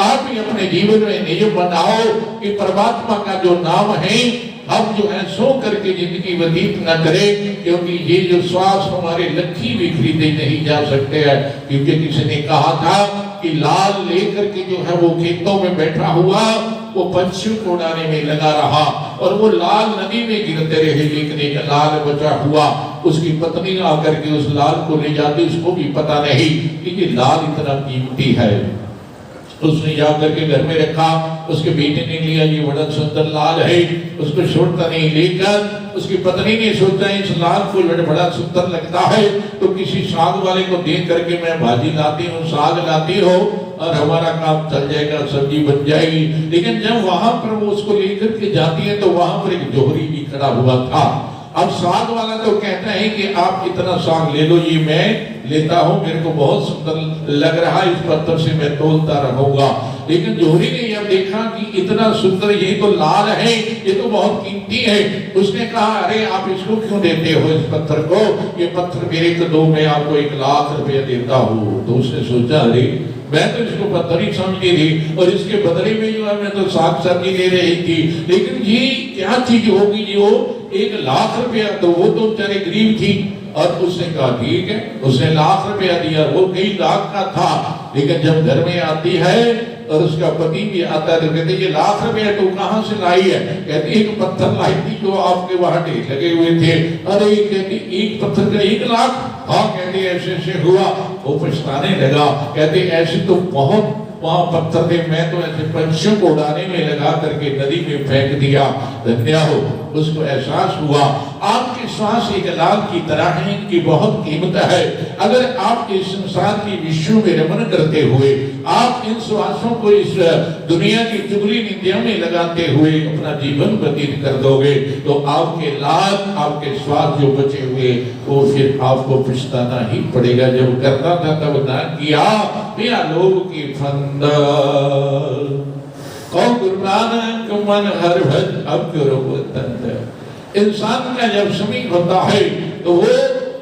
आप भी अपने जीवन में नियम बनाओ कि परमात्मा का जो नाम है हम जो है सो करके जिंदगी व्यतीत न करें, क्योंकि ये जो श्वास हमारे लक्ष्य भी खरीदे नहीं जा सकते हैं। क्योंकि किसी ने कहा था कि लाल लेकर के जो है वो खेतों में बैठा हुआ वो पंछियों को उड़ाने में लगा रहा और वो लाल नदी में गिरते रहे, लेकिन एक लाल बचा हुआ उसकी पत्नी आकर के उस लाल को ले जाती, उसको भी पता नहीं कि ये लाल इतना कीमती है। उसने जाकर के घर में रखा, उसके बेटे ने लिया, ये बड़ा सुंदर लाल है, उसको छोड़ता नहीं। लेकर उसकी पत्नी ने सोचा इस लाल को बड़ा सुंदर लगता है तो किसी साग वाले को दे करके मैं भाजी लाती हूँ, साग लाती हो और हमारा काम चल जाएगा, सब्जी बन जाएगी। लेकिन जब वहां पर वो उसको लेकर के जाती है तो वहां पर एक जोहरी भी खड़ा हुआ था। अब साग वाला तो कहता है कि आप इतना साग ले लो, ये मैं लेता हूँ, मेरे को बहुत सुंदर लग रहा है, इस पत्थर से मैं तोलता रहूंगा। लेकिन जोहरी ने जब देखा कि इतना सुंदर, ये तो लाल है, ये तो बहुत कीमती है, उसने कहा अरे आप इसको क्यों देते हो इस पत्थर को, ये पत्थर मेरे को दो, मैं आपको 1 लाख रुपया देता हूँ। तो उसने सोचा अरे मैं तो इसको पत्थर ही समझी थी और इसके बदले में जो है मैं तो साग सब्जी ले रही थी, लेकिन ये क्या चीज होगी जो 1 लाख रुपया, तो वो तो बेचारे गरीब थी। और उसने कहा ठीक है, उसने 1 लाख रुपया दिया, वो कई लाख का था। लेकिन जब घर में आती है और उसका पति भी आता है तो कहते ये 1 लाख रुपया तो कहाँ से लाई है? कहती एक पत्थर लाई थी जो आपके वहां ढेर लगे हुए थे। अरे कहती एक पत्थर का 1 लाख? हाँ कहते ऐसे ऐसे हुआ। वो पछताने लगा, कहते ऐसे तो बहुत वहां पत्थर थे, मैं तो ऐसे पंछियों को उड़ाने में लगा करके नदी में फेंक दिया। धन्य हो उसको एहसास हुआ आपकी श्वास एक लाल की तरह है, इनकी बहुत कीमत है। अगर आप इस संसार की विश्व में रमन करते हुए आप इन श्वासों को इस दुनिया की चुगली निंदा में लगाते हुए अपना जीवन व्यतीत कर दोगे तो आपके लाल आपके श्वास जो बचे हुए वो फिर आपको पछताना ही पड़ेगा। जब करना था तब ना किया, बिना लोग की फंदा गुरु नानक मन हर भज अब करो तंत्र। इंसान का जब समय होता है तो वो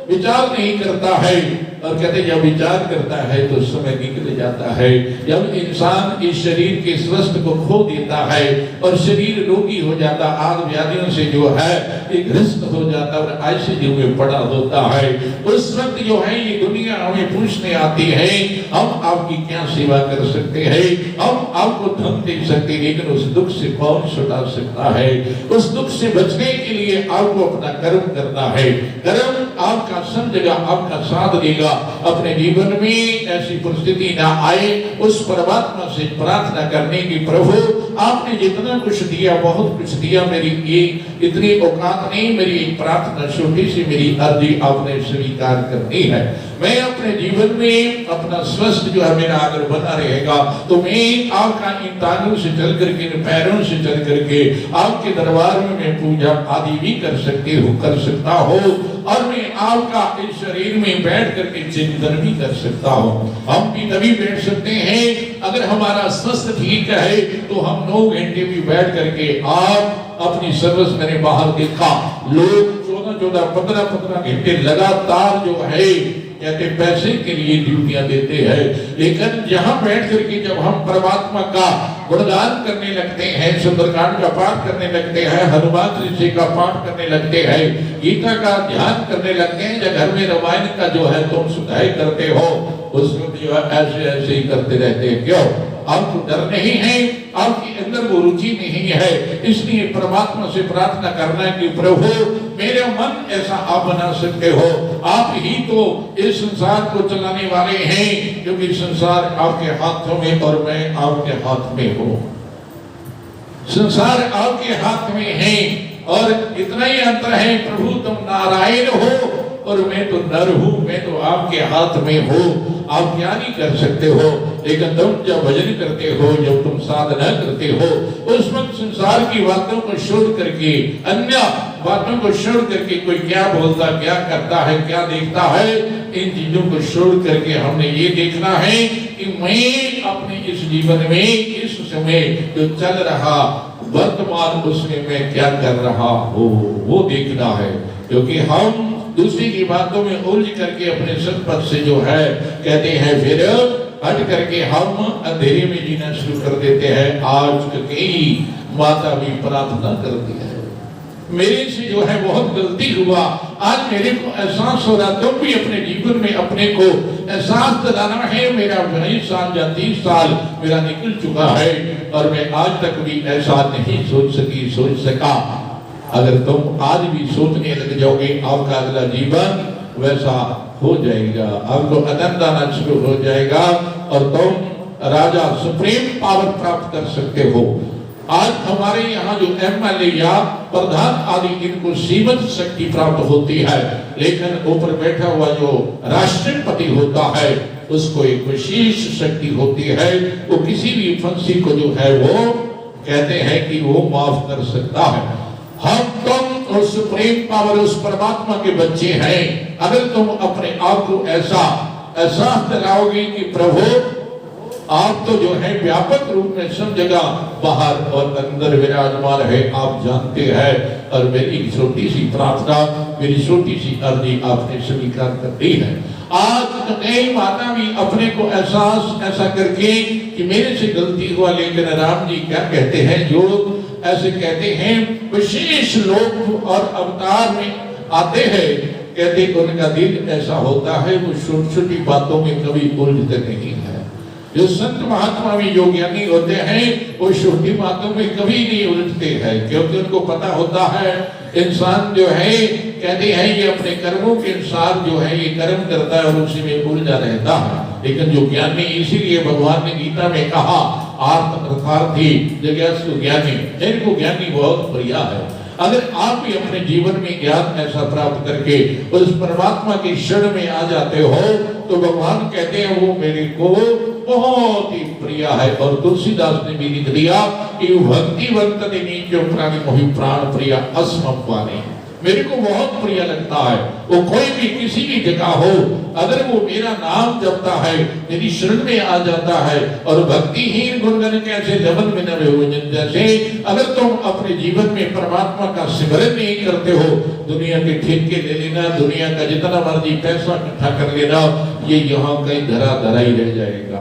विचार नहीं करता है, और कहते जब विचार करता है तो समय निकल जाता है। जब इंसान इस शरीर के स्वस्थ को खो देता है और शरीर रोगी हो जाता, आग व्याधियों से जो है एक ग्रस्त हो जाता और आईसीयू में पड़ा होता है, उस वक्त जो है ये दुनिया हमें पूछने आती है हम आपकी क्या सेवा कर सकते हैं, हम आपको धन दे सकते, लेकिन उस दुख से कौन छुड़ा सकता है? उस दुख से बचने के लिए आपको अपना कर्म करना है। कर्म आपका समझेगा, आपका साथ देगा, अपने जीवन में ऐसी परिस्थिति ना आए। उस परमात्मा से प्रार्थना करने की प्रभु आपने जितना कुछ दिया बहुत कुछ दिया, मेरी ये इतनी औकात नहीं, मेरी एक प्रार्थना छोटी सी मेरी अर्जी आपने स्वीकार करनी है। मैं अपने जीवन में अपना स्वस्थ जो है मेरा अगर बना रहेगा तो मैं आपका इन टांगों से चल करके इन पैरों से चल करके आपके दरबार में मैं पूजा आदि भी कर सकता हूँ और मैं आपका इस शरीर में बैठ करके चिंतन भी कर सकता हूँ। हम भी तभी बैठ सकते हैं अगर हमारा स्वस्थ ठीक है तो हम 9 घंटे भी बैठ करके आप अपनी सर्विस मैंने बाहर देखा लोग 14-14, 15-15 घंटे लगातार जो है कहते पैसे के लिए ड्यूटियां देते हैं, लेकिन जहां बैठ करके जब हम परमात्मा का गुणगान करने लगते हैं, सुंदरकांड का पाठ करने लगते हैं, हनुमान चालीसा का पाठ करने लगते हैं, गीता का ध्यान करने लगते हैं, या घर में रामायण का जो है तुम सुधाई करते हो, उसमें जो है ऐसे ऐसे ही करते रहते हैं। क्यों? आपको डर नहीं है, आपके अंदर वो रुचि नहीं है। इसलिए परमात्मा से प्रार्थना करना है कि प्रभु मेरा मन ऐसा आप बना सकते हो, आप ही तो इस संसार को चलाने वाले हैं, क्योंकि संसार आपके हाथों में और मैं आपके हाथ में हूँ। संसार आपके हाथ में है और इतना ही अंतर है, प्रभु तुम नारायण हो और मैं तो नर हूँ, मैं तो आपके हाथ में हूँ। आप क्या नहीं कर सकते हो, लेकिन तुम जब भजन करते हो, जब तुम साधना करते हो, उस वक्त संसार की बातों को छोड़ करके, अन्य बातों को छोड़ करके, कोई क्या बोलता, क्या करता है, क्या देखता है, इन चीजों को छोड़ करके हमने ये देखना है कि मैं अपने इस जीवन में इस समय जो चल रहा वर्तमान उसमें मैं क्या कर रहा हूँ, वो देखना है। क्योंकि हम दूसरी की बातों में उलझ करके अपने सतपथ से जो है कहते हैं, फिर हट करके हम अंधेरे में जीना शुरू कर देते हैं। आज कई माता भी प्रार्थना करती है, मेरे से जो है बहुत गलती हुआ, आज मेरे को एहसास हो रहा, तुम भी अपने जीवन में अपने को एहसास दिलाना है, मेरा 20 साल या 30 साल मेरा निकल चुका है और मैं आज तक भी ऐसा नहीं सोच सका। अगर तुम आज भी सोचने लग जाओगे, आपका अगला जीवन वैसा हो जाएगा, आपको आनंद आना शुरू हो जाएगा और तुम राजा सुप्रीम पावर प्राप्त कर सकते हो। आज हमारे यहाँ जो एमएलए या प्रधान आदि, इनको सीमित शक्ति प्राप्त होती है, लेकिन ऊपर बैठा हुआ जो राष्ट्रपति होता है उसको एक विशेष शक्ति होती है। वो किसी भी फंसी को जो है वो कहते हैं कि वो माफ कर सकता है। हम तुम और सुप्रीम पावर उस परमात्मा के बच्चे हैं। अगर तुम अपने आप को ऐसा एहसास दिलाओगे कि प्रभु आप तो जो है व्यापक रूप में सब जगह बाहर और अंदर विराजमान है, आप जानते हैं, और मेरी छोटी सी प्रार्थना, मेरी छोटी सी अर्जी आपने स्वीकार कर दी है। आज तो कई माता भी अपने को एहसास ऐसा करके कि मेरे से गलती हुआ, लेकिन राम जी क्या कहते हैं, जो ऐसे कहते हैं विशेष लोग और अवतार में आते हैं, कहते उनका दिल ऐसा होता है वो छोटी छोटी बातों में कभी उलझते नहीं है। जो संत महात्मा भी जो ज्ञानी होते हैं वो छोटी बातों में कभी नहीं उलझते हैं, क्योंकि उनको पता होता है इंसान जो है कहते हैं ये अपने कर्मों के अनुसार जो है ये कर्म करता है और उसी में उलझा रहता है। लेकिन जो ज्ञानी, इसीलिए भगवान ने गीता में कहा आर्थ अर्थार्थी जिज्ञासु ज्ञानी, इनको ज्ञानी बहुत प्रिय है। अगर आप भी अपने जीवन में ज्ञान ऐसा प्राप्त करके उस परमात्मा की शरण में आ जाते हो तो भगवान कहते हैं वो मेरे को बहुत ही प्रिय है। और तुलसीदास ने भी लिख दिया कि भक्तिवंत नीचो प्राणी मोहि प्राण प्रिय अस्मम वाले, मेरे को बहुत प्रिय लगता है। वो कोई भी किसी भी जगह हो, अगर वो मेरा नाम जपता है, मेरी शरण में आ जाता है, और भक्तिहीन गुणगण कैसे लवन में न हो, जैसे अगर तुम अपने जीवन में परमात्मा का सिमरन नहीं करते हो, दुनिया के ठेके ले लेना, दुनिया का जितना मर्जी पैसा इकट्ठा कर लेना, ये यहाँ कहीं धरा धरा ही रह जाएगा।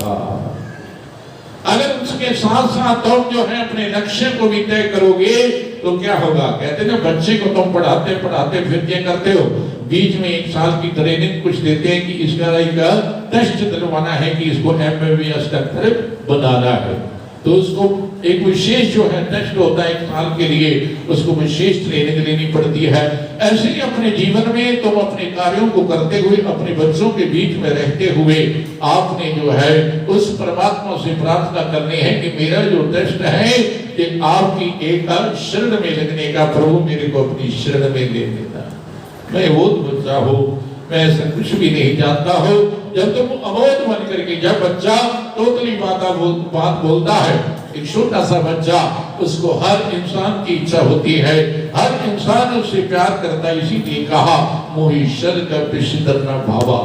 अगर उसके साथ साथ तुम जो है अपने लक्ष्य को भी तय करोगे तो क्या होगा। कहते ना बच्चे को तुम पढ़ाते पढ़ाते फिर क्या करते हो, बीच में 1 साल की ट्रेनिंग कुछ देते हैं कि इसका एक टेस्ट दिलवाना है कि इसको MBBS डॉक्टर बनाना है, तो उसको एक विशेष जो है टेस्ट होता है 1 साल के लिए, उसको विशेष ट्रेनिंग लेनी पड़ती है। ऐसे ही अपने जीवन में तुम अपने कार्यों को करते हुए, अपने बच्चों के बीच में रहते हुए, आपने जो है उस परमात्मा से प्रार्थना करनी है कि मेरा जो टेस्ट है कि आपकी एक शरण में लगने का, प्रभु मेरे को अपनी शरण में ले लेना। मैं वो बच्चा हूँ, मैं ऐसा कुछ भी नहीं जानता हूँ। जब तुम अबोध बन करके, जब बच्चा टोटली बात बोलता है, एक छोटा सा बच्चा, उसको हर इंसान की इच्छा होती है, हर इंसान उससे प्यार करता है। इसीलिए कहा मोहि शर का पिछदरना भावा।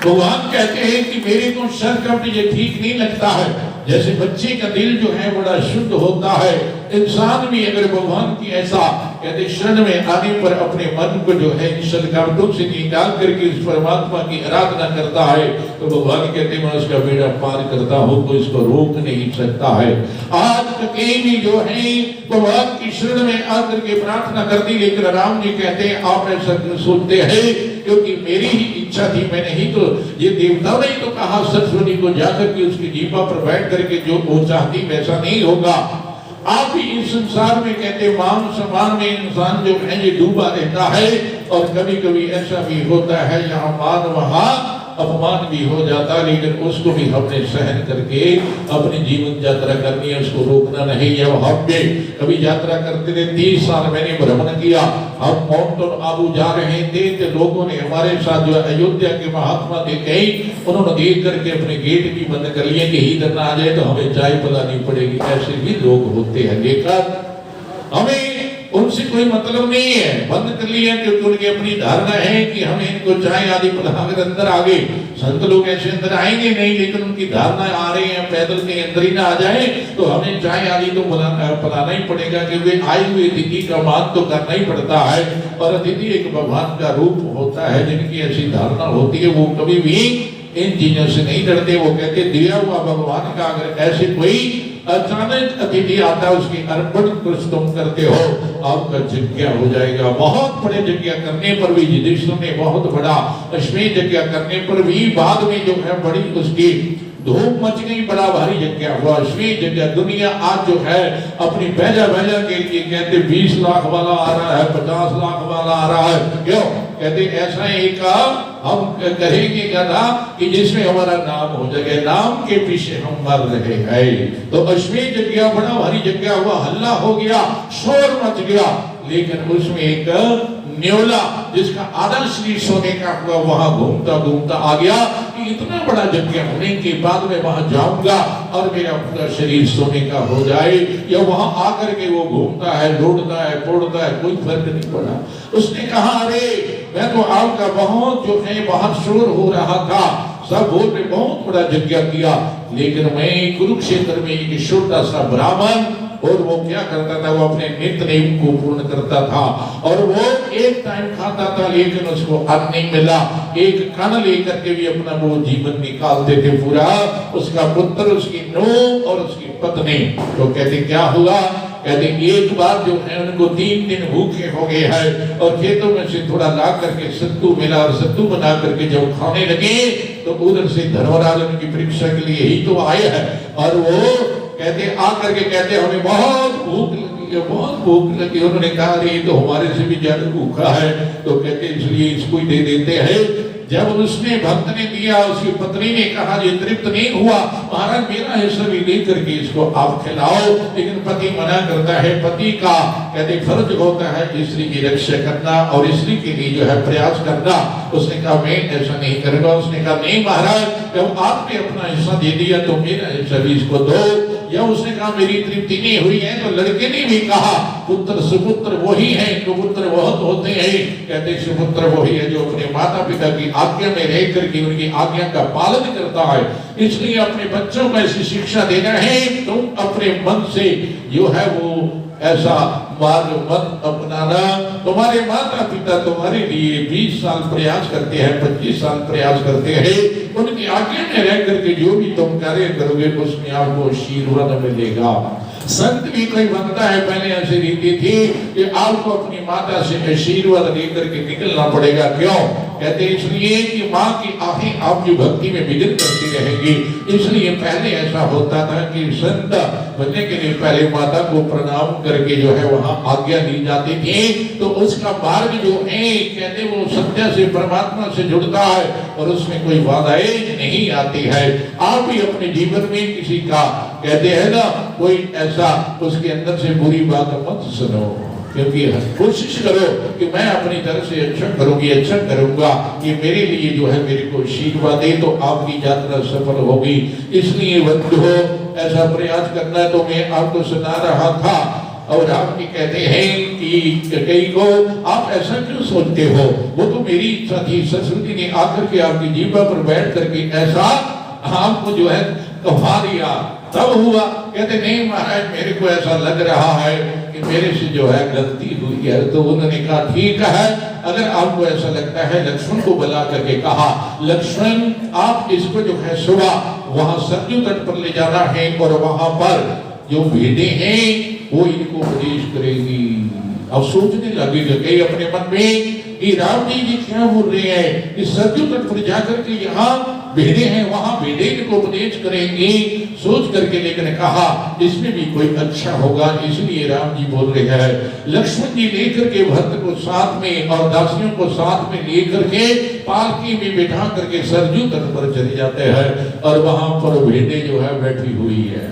भगवान कहते हैं कि मेरे को शर का ये ठीक नहीं लगता है। जैसे बच्चे का दिल जो है बड़ा शुद्ध होता है, इंसान भी अगर भगवान की ऐसा कहते शरण में आने पर अपने मन को जो है सदकामतों से निकाल करके उस परमात्मा की आराधना करता है तो भगवान कहते मैं उसका बेड़ा पार करता हूँ, कोई इसको रोक नहीं सकता है। आज भी जो है भगवान की शरण में आकर के प्रार्थना करती, लेकिन राम जी कहते हैं आप ऐसा क्यों सोचते हैं, क्योंकि मेरी ही इच्छा थी, मैंने ही तो ये देवताओं ने तो कहा सरस्वती को जाकर के उसकी जीवा पर बैठ करके जो वो चाहती वैसा नहीं होगा। आप भी इस संसार में कहते मान सम्मान में इंसान जो है ये डूबा रहता है, और कभी कभी ऐसा भी होता है यहाँ मान वहाँ अपमान भी हो जाता, लेकिन उसको भी हमने सहन करके अपनी जीवन यात्रा करनी है, उसको रोकना नहीं है। हम भी कभी यात्रा करते थे, 30 साल मैंने भ्रमण किया, हम माउंटेन आबू जा रहे थे तो लोगों ने हमारे साथ जो अयोध्या के महात्मा थे कई, उन्होंने देख करके अपने गेट भी बंद कर लिए कि इधर ना आ जाए तो हमें चाय पिलानी पड़ेगी। ऐसे भी लोग होते हैं, लेकर हमें उनसे कोई मतलब नहीं है, बंद कर लिया क्योंकि उनकी अपनी धारणा है कि हमें इनको चाय आदि पिलाकर अंदर आ गए। संत लोग ऐसे अंदर आएंगे नहीं, लेकिन उनकी धारणा आ रही है पैदल के अंदर ही ना आ जाए तो हमें चाय आदि तो पिलाना ही पड़ेगा, क्योंकि आई हुई अतिथि का मान तो करना ही पड़ता है। और अतिथि एक भगवान का रूप होता है, जिनकी ऐसी धारणा होती है वो कभी भी इन चीजों से नहीं डरते। वो कहते दिया हुआ भगवान का अगर ऐसे कोई अचानक अतिथि आता है उसकी अर्पण कुछ तुम करते हो, आपका यज्ञ हो जाएगा। बहुत बड़े यज्ञ करने पर भी युधिष्ठिर ने बहुत बड़ा अश्वमेध यज्ञ करने पर भी बाद में जो है बड़ी उसकी धूम मच गई, बड़ा भारी यज्ञ हुआ अश्वमेध यज्ञ। दुनिया आज जो है अपनी बेजा के लिए कहते 20 लाख वाला आ रहा है, 50 लाख वाला आ रहा है, क्यों कहते ऐसा एक हम कहेंगे क्या कि जिसमें हमारा नाम हो जाए, नाम के पीछे हम मर रहे हैं। तो अश्वमेध यज्ञ बड़ा भारी यज्ञ हुआ, हल्ला हो गया, शोर मच गया, लेकिन उसमें एक न्योला जिसका आधा शरीर सोने का हुआ वहां घूमता घूमता आ गया कि इतना बड़ा यज्ञ होने के बाद मैं वहां जाऊंगा और मेरा पूरा शरीर सोने का हो जाए, या वहां आकर के वो घूमता है, दौड़ता है, फोड़ता है, कोई फर्क नहीं पड़ा। उसने कहा अरे मैं तो आपका बहुत जो है बहुत शोर हो रहा था, सब बोल में बहुत बड़ा यज्ञ किया, लेकिन मैं कुरुक्षेत्र में एक छोटा सा ब्राह्मण, और वो क्या करता था, वो अपने नित्य नियम को पूर्ण करता था, और वो एक टाइम खाता था लेकिन उसको अन्न नहीं मिला, एक कण लेकर के भी अपना वो जीवन निकालते थे पूरा। उसका पुत्र, उसकी नूह और उसकी पत्नी, तो कहते क्या हुआ, कहते एक बार जो है उनको 3 दिन भूखे हो गए हैं, और खेतों में से थोड़ा ला करके सत्तू मिला, और सत्तू बना करके जब खाने लगे तो उधर से धर्मराज उनकी परीक्षा के लिए ही तो आए हैं, और वो कहते आकर के कहते हमें बहुत भूख लगी है, बहुत भूख लगी। उन्होंने कहा अरे तो हमारे से भी ज्यादा भूखा है, तो कहते इसलिए इसको ही दे देते हैं। जब उसने भक्त ने दिया, उसकी पत्नी ने कहा ये तृप्त नहीं हुआ, महाराज मेरा हिस्सा भी लेकर के इसको आप खिलाओ, लेकिन पति मना करता है। पति का कहते फर्ज होता है स्त्री की रक्षा करना और स्त्री के लिए जो है प्रयास करना। उसने कहा मैं ऐसा नहीं करूंगा। उसने कहा नहीं महाराज, जब आपने अपना हिस्सा दे दिया तो मेरा हिस्सा भी इसको दो। या उसने कहा मेरी तृप्ति नहीं हुई है, तो लड़के ने भी कहा पुत्र सुपुत्र वही है, तो पुत्र बहुत होते हैं। कहते सुपुत्र वही है जो अपने माता पिता की आज्ञा में रह करके उनकी आज्ञा का पालन करता है। इसलिए अपने बच्चों को ऐसी शिक्षा देना है, तुम अपने मन से जो है वो ऐसा मार्ग मत अपनाना। तुम्हारे माता पिता तुम्हारे लिए 20 साल प्रयास करते हैं, 25 साल प्रयास करते हैं, उनकी आज्ञा में रह करके जो भी तुम कार्य करोगे उसमें आपको आशीर्वाद मिलेगा। संत भी कोई बनता है, पहले ऐसी रीति थी कि आपको अपनी माता से आशीर्वाद लेकर के निकलना पड़ेगा। क्यों कहते इसलिए कि माँ की आंखें आपकी भक्ति में विघ्न करती रहेंगी। इसलिए पहले ऐसा होता था कि संत बनने के लिए पहले माता को प्रणाम करके जो है वहां आज्ञा दी जाती थी, तो उसका मार्ग जो है कहते वो सत्य से परमात्मा से जुड़ता है और उसमें कोई बाधाएं नहीं आती है। आप भी अपने जीवन में किसी का कहते हैं ना कोई ऐसा उसके अंदर से बुरी बात मत सुनो, क्योंकि कोशिश करो कि मैं अपनी तरफ से अच्छा करूंगी, अच्छा करूंगा, ये मेरे लिए जो है मेरे को आशीर्वाद दे तो आपकी यात्रा सफल होगी। इसलिए बंधुओं ऐसा प्रयास करना। तो मैं आपको सुना रहा था और आप भी कहते हैं कि कई को आप ऐसा क्यों सोचते हो, वो तो मेरी इच्छा थी। सरस्वती ने आकर के आपकी जीवा पर बैठ करके ऐसा आपको जो है कहा दिया, तब हुआ। कहते नहीं महाराज, मेरे को ऐसा लग रहा है कि मेरे से जो है गलती हुई है। तो उन्होंने कहा ठीक है, अगर आपको ऐसा लगता है, लक्ष्मण को बुला करके कहा, लक्ष्मण आप इसको जो है सुबह वहां सरयू तट पर ले जाना है और वहां पर जो भेड़ें हैं वो इनको उपदेश करेगी। अब सोचने लगे गए अपने मन में कि राम जी क्या बोल रहे हैं, इस सरयू तट पर जाकर के यहाँ भेड़े हैं, वहां भेड़े इनको उपदेश करेंगी। सोच करके लेकिन कहा इसमें भी कोई अच्छा होगा, इसलिए राम जी बोल रहे हैं। लक्ष्मण जी लेकर के भक्त को साथ में और दासियों को साथ में लेकर के पालकी में बिठा करके सरयू तट पर चले जाते हैं और वहां पर भेड़े जो है बैठी हुई है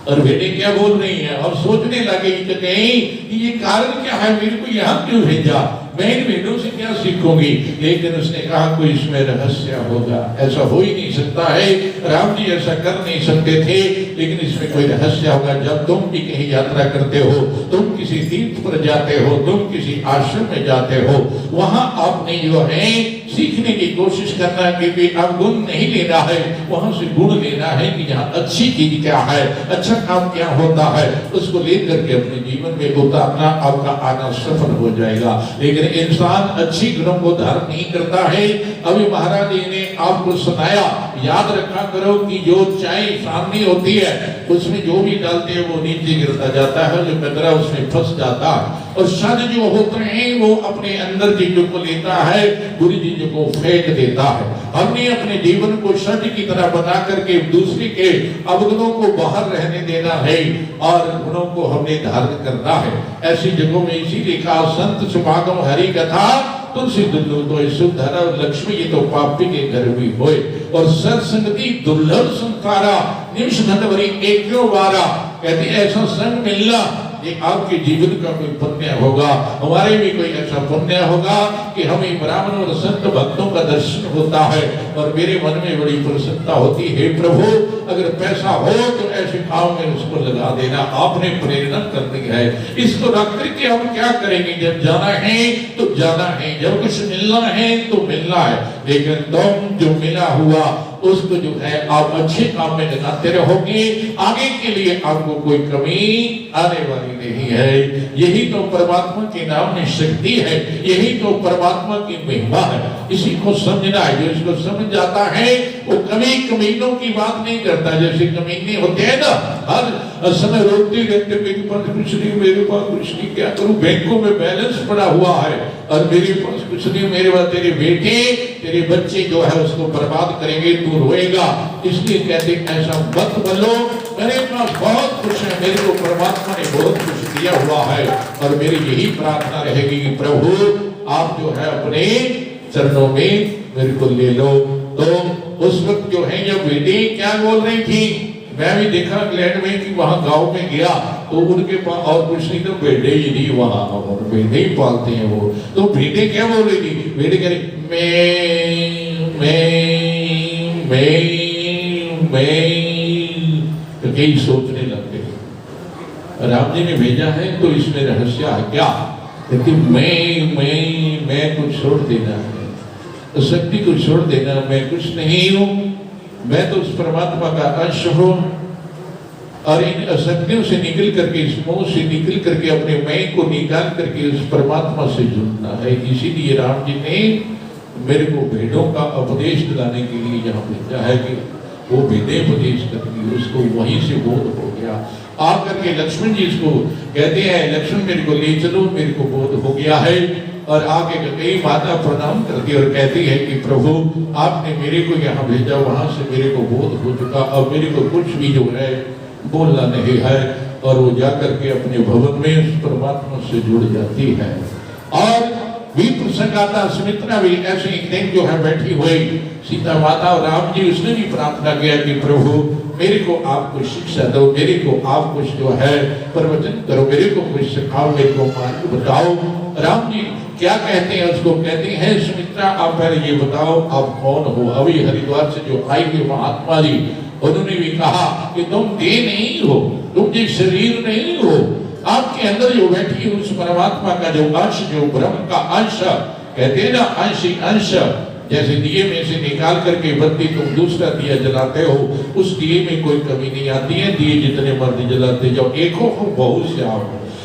और भेड़े क्या बोल रही हैं। और सोचने लगे कि कहीं ये कारण क्या है, मेरे को यहाँ क्यों भेजा, मैं इन भेड़ों से क्या सीखूंगी। लेकिन उसने कहा कोई इसमें रहस्य होगा, ऐसा हो ही नहीं सकता है, राम जी ऐसा कर नहीं सकते थे, लेकिन इसमें कोई रहस्य होगा। जब तुम भी कहीं यात्रा करते हो, तुम किसी तीर्थ पर जाते हो, तुम किसी आश्रम में जाते हो, वहां आपने जो है सीखने की कोशिश करना है कि अब गुण नहीं लेना है, वहां से गुण लेना है कि यहाँ अच्छी चीज क्या है, अच्छा काम क्या होता है, उसको लेकर के अपने जीवन में उतारना, आपका आना सफल हो जाएगा। लेकिन इंसान अच्छी गुणों को धारण नहीं करता है। अभी महाराज जी ने आपको सुनाया, याद रखा करो कि जो चाय सामने होती है उसमें जो भी डालते हैं वो नीचे गिरता जाता है, जो कचरा उसमें फंस जाता है। और शब्द जो होते हैं वो अपने अंदर चीजों को लेता है, बुरी चीजों को फेंक देता है। हमने अपने जीवन को शब्द की तरह बना करके दूसरे के अवगुणों को बाहर रहने देना है और गुणों को हमने धारण करना है। ऐसी जगहों में इसीलिए कहा संत समागम हरि कथा तुलसी दुल्लु तो सुधर और लक्ष्मी ये तो पापी के घर भी होए। और सत्संगति दुर्लभ संसारा निमिष धनवरी एक बारा, कहती ऐसा संग मिलना ये आपके जीवन का कोई पुण्य होगा, हमारे भी कोई ऐसा पुण्य होगा कि हमें ब्राह्मण और संत भक्तों का दर्शन होता है और मेरे मन में बड़ी प्रसन्नता होती है। प्रभु अगर पैसा हो तो ऐसे काम में उसको लगा देना, आपने प्रेरणा करनी है। इसको रख करके हम क्या करेंगे, जब जाना है तो जाना है, जब कुछ मिलना है तो मिलना है। लेकिन तुम जो मिला हुआ उसको जो है आप अच्छे काम में लगाते रहोगे, आगे के लिए आपको कोई कमी आने वाली नहीं है। यही तो परमात्मा के नाम में शक्ति है, यही तो परमात्मा की महिमा है। इसी को समझना है, जो इसको समझ जाता है वो कभी कमीनों की बात नहीं करता। जैसे कमीने होते हैं ना, हर समय रोते रहते मेरे पास कुछ नहीं, मेरे पास कुछ नहीं, क्या करूं, बैंकों में बैलेंस पड़ा हुआ है और मेरे पास कुछ नहीं, मेरे पास तेरे बेटे तेरे बच्चे जो है उसको बर्बाद करेंगे, तू रोएगा। इसलिए कहते ऐसा मत बोलो, मेरे पास बहुत कुछ है, मेरे को परमात्मा ने बहुत कुछ दिया हुआ है और मेरी यही प्रार्थना रहेगी कि प्रभु आप जो है अपने चरणों में मेरे को ले लो। तो उस वक्त जो है ये बेटी क्या बोल रही थी, मैं भी देखा इंग्लैंड में कि वहां गांव में गया तो उनके पास और कुछ नहीं तो भेड़े ही नहीं, वहां और भेड़े ही पालते हैं वो। तो भेड़े क्या बोल रही थी, भेड़े कह रही तो कई सोचने लग गए राम जी ने भेजा है तो इसमें रहस्य है क्या, कहती मैं कुछ छोड़ देना है, शक्ति को छोड़ देना, मैं कुछ नहीं हूं, मैं तो उस परमात्मा का अंश हूं और इन अशक्तियों से निकल करके, इस मोह से निकल करके अपने मैं को निकाल करके उस परमात्मा से जुड़ना है। इसीलिए राम जी ने मेरे को भेड़ों का उपदेश दिलाने के लिए यहाँ भेजा है कि वो भेड़े उपदेश करेंगी, उसको वहीं से बोध हो गया। आकर के लक्ष्मण जी इसको कहते हैं, लक्ष्मण मेरे को ले चलो, मेरे को बोध हो गया है। और आगे कई माता प्रणाम करती और कहती है कि प्रभु आपने मेरे को यहाँ भेजा, वहां से मेरे को बोध हो चुका, अब मेरे को कुछ भी जो है बोलना नहीं है। और वो जाकर के अपने भवन में उस परमात्मा से जुड़ जाती है। और भी प्रसंग आता, सुमित्रा भी ऐसे एक दिन जो है बैठी हुई, सीता माता और राम जी, उसने भी प्रार्थना किया कि प्रभु मेरे को आप कुछ शिक्षा दो, मेरे को आप कुछ जो है प्रवचन करो, मेरे को कुछ सिखाओ, मेरे को मार्ग बताओ। राम जी क्या कहते हैं, उसको कहते हैं सुमित्रा आप पहले ये बताओ आप कौन हो। अभी हरिद्वार से जो आई हुई महात्मा जी, उन्होंने भी कहा कि तुम देह नहीं हो, तुम जो शरीर नहीं हो, आपके अंदर जो बैठी उस परमात्मा का जो अंश, जो ब्रह्म का अंश, कहते हैं ना अंश ही अंश, जैसे दिए में से निकाल करके बत्ती तुम दूसरा दिया जलाते हो, उस दिए में कोई कमी नहीं आती है, दिए जितने मर्जी जलाते जाओ, एक हो बहुत से आओ।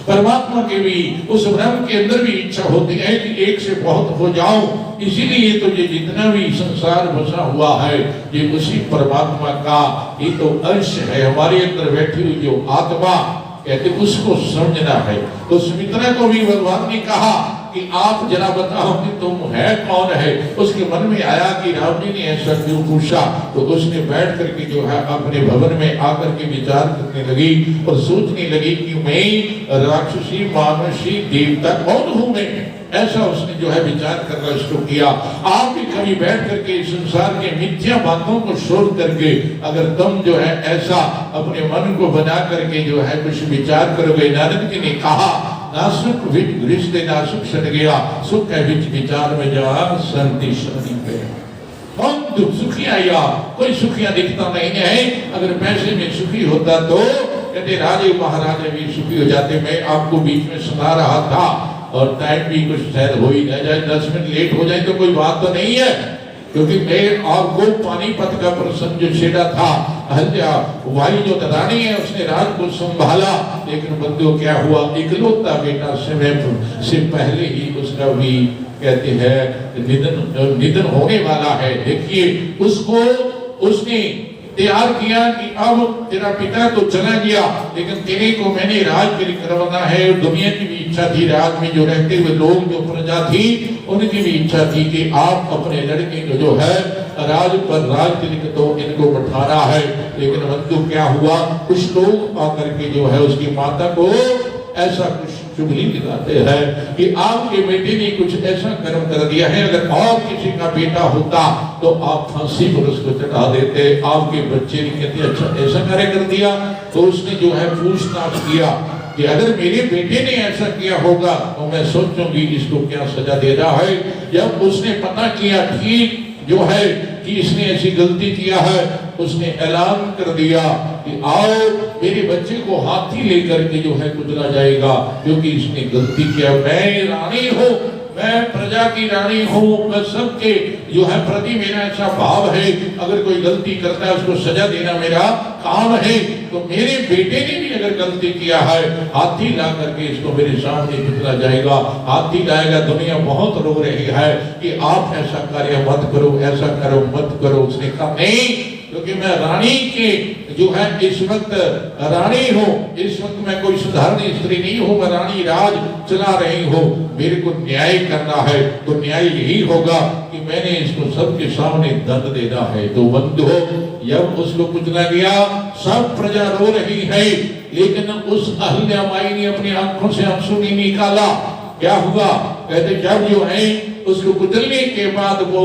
परमात्मा के भी उस ब्रह्म के अंदर भी इच्छा होती है कि एक से बहुत हो जाओ, इसीलिए तो ये जितना भी संसार बसा हुआ है ये उसी परमात्मा का ये तो अंश है। हमारे अंदर बैठी हुई जो आत्मा कहते उसको समझना है। तो सुमित्रा को भी भगवान ने कहा कि आप जरा बताओ कि तुम है कौन है। उसके मन में आया कि राम जी ने ऐसा क्यों पूछा, तो उसने बैठ करके जो है अपने भवन में आकर के विचार करने लगी और सोचने लगी कि मैं राक्षसी मानुषी देवता कौन हूं मैं। ऐसा उसने जो है विचार करना शुरू किया। आप भी कभी बैठ करके संसार के मिथ्या बातों को छोड़ करके अगर तुम जो है ऐसा अपने मन को बना करके जो है कुछ विचार करोगे। नारद जी ने कहा नासुक विच रिश्ते नासुक सट गया, सुख है विच विचार में जवा शांति शांति पे। कौन सुखिया या कोई सुखिया दिखता नहीं है। अगर पैसे में सुखी होता तो कहते राजे महाराजे भी सुखी हो जाते। मैं आपको बीच में सुना रहा था और टाइम भी कुछ शायद हो ही न जाए, 10 मिनट लेट हो जाए तो कोई बात तो नहीं है, क्योंकि मैं आपको पानीपत का प्रसंग जो छेड़ा था, अहल्या वाली जो रानी है उसने राज को संभाला, लेकिन बंधु क्या हुआ, इकलौता बेटा समय से पहले ही उसका भी कहते हैं निधन होने वाला है। देखिए उसको उसने तैयार किया कि अब तेरा पिता तो चला गया, लेकिन तेरे को मैंने राज करवाना है। दुनिया की भी इच्छा थी, राज में जो रहते हुए लोग जो प्रजा थी उनकी भी इच्छा थी कि आप अपने लड़के को जो है राज पर राज तिलक तो इनको बैठाना है। लेकिन बंधु क्या हुआ, कुछ लोग आकर के जो है उसकी माता को ऐसा कुछ चुगली दिलाते हैं कि आपके बेटे ने कुछ ऐसा कर्म कर दिया है, अगर और किसी का बेटा होता तो आप फांसी पर उसको चढ़ा देते। आपके बच्चे ने कहते अच्छा ऐसा कार्य कर दिया। तो उसने जो है पूछताछ किया कि अगर मेरे बेटे ने ऐसा किया होगा तो मैं सोचूंगी इसको क्या सजा देना है। जब उसने पता किया ठीक जो है कि इसने ऐसी गलती किया है, उसने ऐलान कर दिया कि आओ मेरे बच्चे को हाथी लेकर के जो है कुचला जाएगा, क्योंकि इसने गलती किया। मैं रानी हूँ, मैं प्रजा की रानी हूँ, मैं सबके जो है प्रति मेरा ऐसा भाव है, अगर कोई गलती करता है उसको सजा देना मेरा काम है। तो मेरे बेटे ने भी अगर गलती किया है, हाथी ला करके इसको मेरे सामने कुचला जाएगा, हाथी लाएगा। दुनिया बहुत रो रही है कि आप ऐसा कार्य मत करो, ऐसा करो मत करो। उसने कहा नहीं, क्योंकि मैं रानी के जो है इस वक्त रानी हूँ, इस वक्त मैं कोई साधारण स्त्री नहीं हूँ, मैं रानी राज चला रही हूँ, मेरे को न्याय करना है। तो न्याय यही होगा कि मैंने इसको सबके सामने दंड देना है। तो बंधु जब उसको कुचला गया, सब प्रजा रो रही है, लेकिन उस अहिल्या माई ने अपनी आंखों से आंसू नहीं निकाला। क्या हुआ, कहते जब जो है उसको कुचलने के बाद वो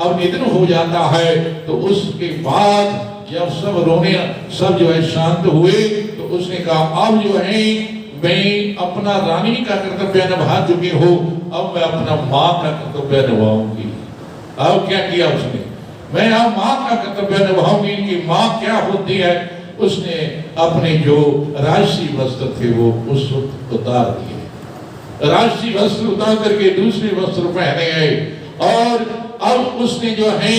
अब निधन हो जाता है, तो उसके बाद जब सब रोने सब जो है शांत हुए, तो उसने कहा अब जो है मैं अपना रानी का कर्तव्य निभा चुकी हूँ, अब मैं अपना माँ का कर्तव्य निभाऊंगी। अब क्या किया उसने, मैं अब माँ का कर्तव्य निभाऊंगी कि माँ क्या होती है। उसने अपने जो राजसी वस्त्र थे वो उस वक्त उतार दिए, राजसी वस्त्र उतार करके दूसरे वस्त्र पहने गए, और अब उसने जो है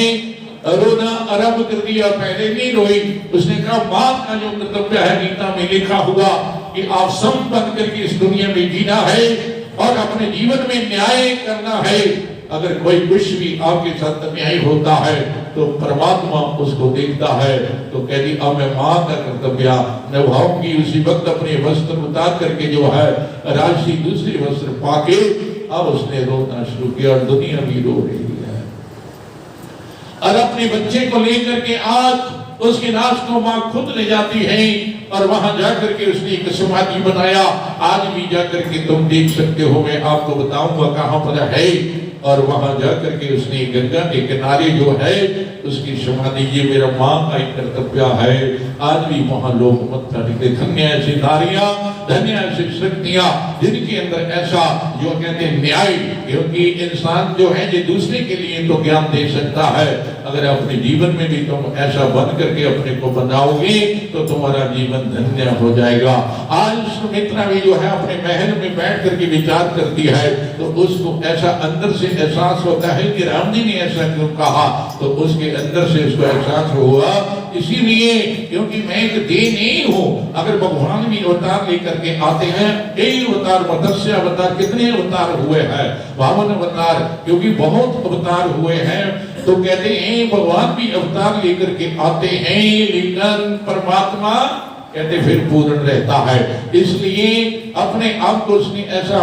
रोना आरंभ कर दिया। पहले नहीं रोई, उसने कहा माँ का जो कर्तव्य है गीता में लिखा हुआ कि आप सम बन करके इस दुनिया में जीना है और अपने जीवन में न्याय करना है। अगर कोई कुछ भी आपके साथ अन्याय होता है तो परमात्मा उसको देखता है। तो कह दी अब मैं माँ का कर्तव्य निभाऊंगी। उसी वक्त अपने वस्त्र उतार करके जो है राशि दूसरे वस्त्र पाके अब उसने रोना शुरू किया, और दुनिया भी रो रही है। और अपने बच्चे को लेकर के आज उसके लाश को माँ खुद ले जाती है, और वहां जाकर के उसने एक समाधि बनाया। आज भी जाकर के तुम देख सकते हो, मैं आपको बताऊंगा कहां पर है। और वहां जाकर के उसने गंगा के किनारे जो है उसकी समाधि, ये मेरा माँ का एक कर्तव्य है। आज भी वहां लोग मत्था टेकते। धन्य ऐसी नारियां, धन्य ऐसी शक्तियां जिनके अंदर ऐसा जो कहते हैं न्याय, क्योंकि इंसान जो है ये दूसरे के लिए तो ज्ञान दे सकता है, अगर अपने जीवन में भी तुम ऐसा बन करके अपने को बनाओगे तो तुम्हारा जीवन धन्य हो जाएगा। आज सुमित्रा भी जो है अपने महल में बैठ करके विचार करती है तो उसको ऐसा अंदर से एहसास होता है कि राम जी ने ऐसा क्यों कहा, तो उसके अंदर से उसको एहसास हुआ इसीलिए क्योंकि मैं एक देह नहीं हूँ। अगर भगवान भी अवतार लेकर के आते हैं, कई अवतार, मत्स्य अवतार, कितने अवतार हुए हैं, वामन अवतार, क्योंकि बहुत अवतार हुए हैं, तो कहते हैं भगवान भी अवतार लेकर के आते हैं, लेकिन परमात्मा कहते फिर पूर्ण रहता है। इसलिए अपने आप को उसने ऐसा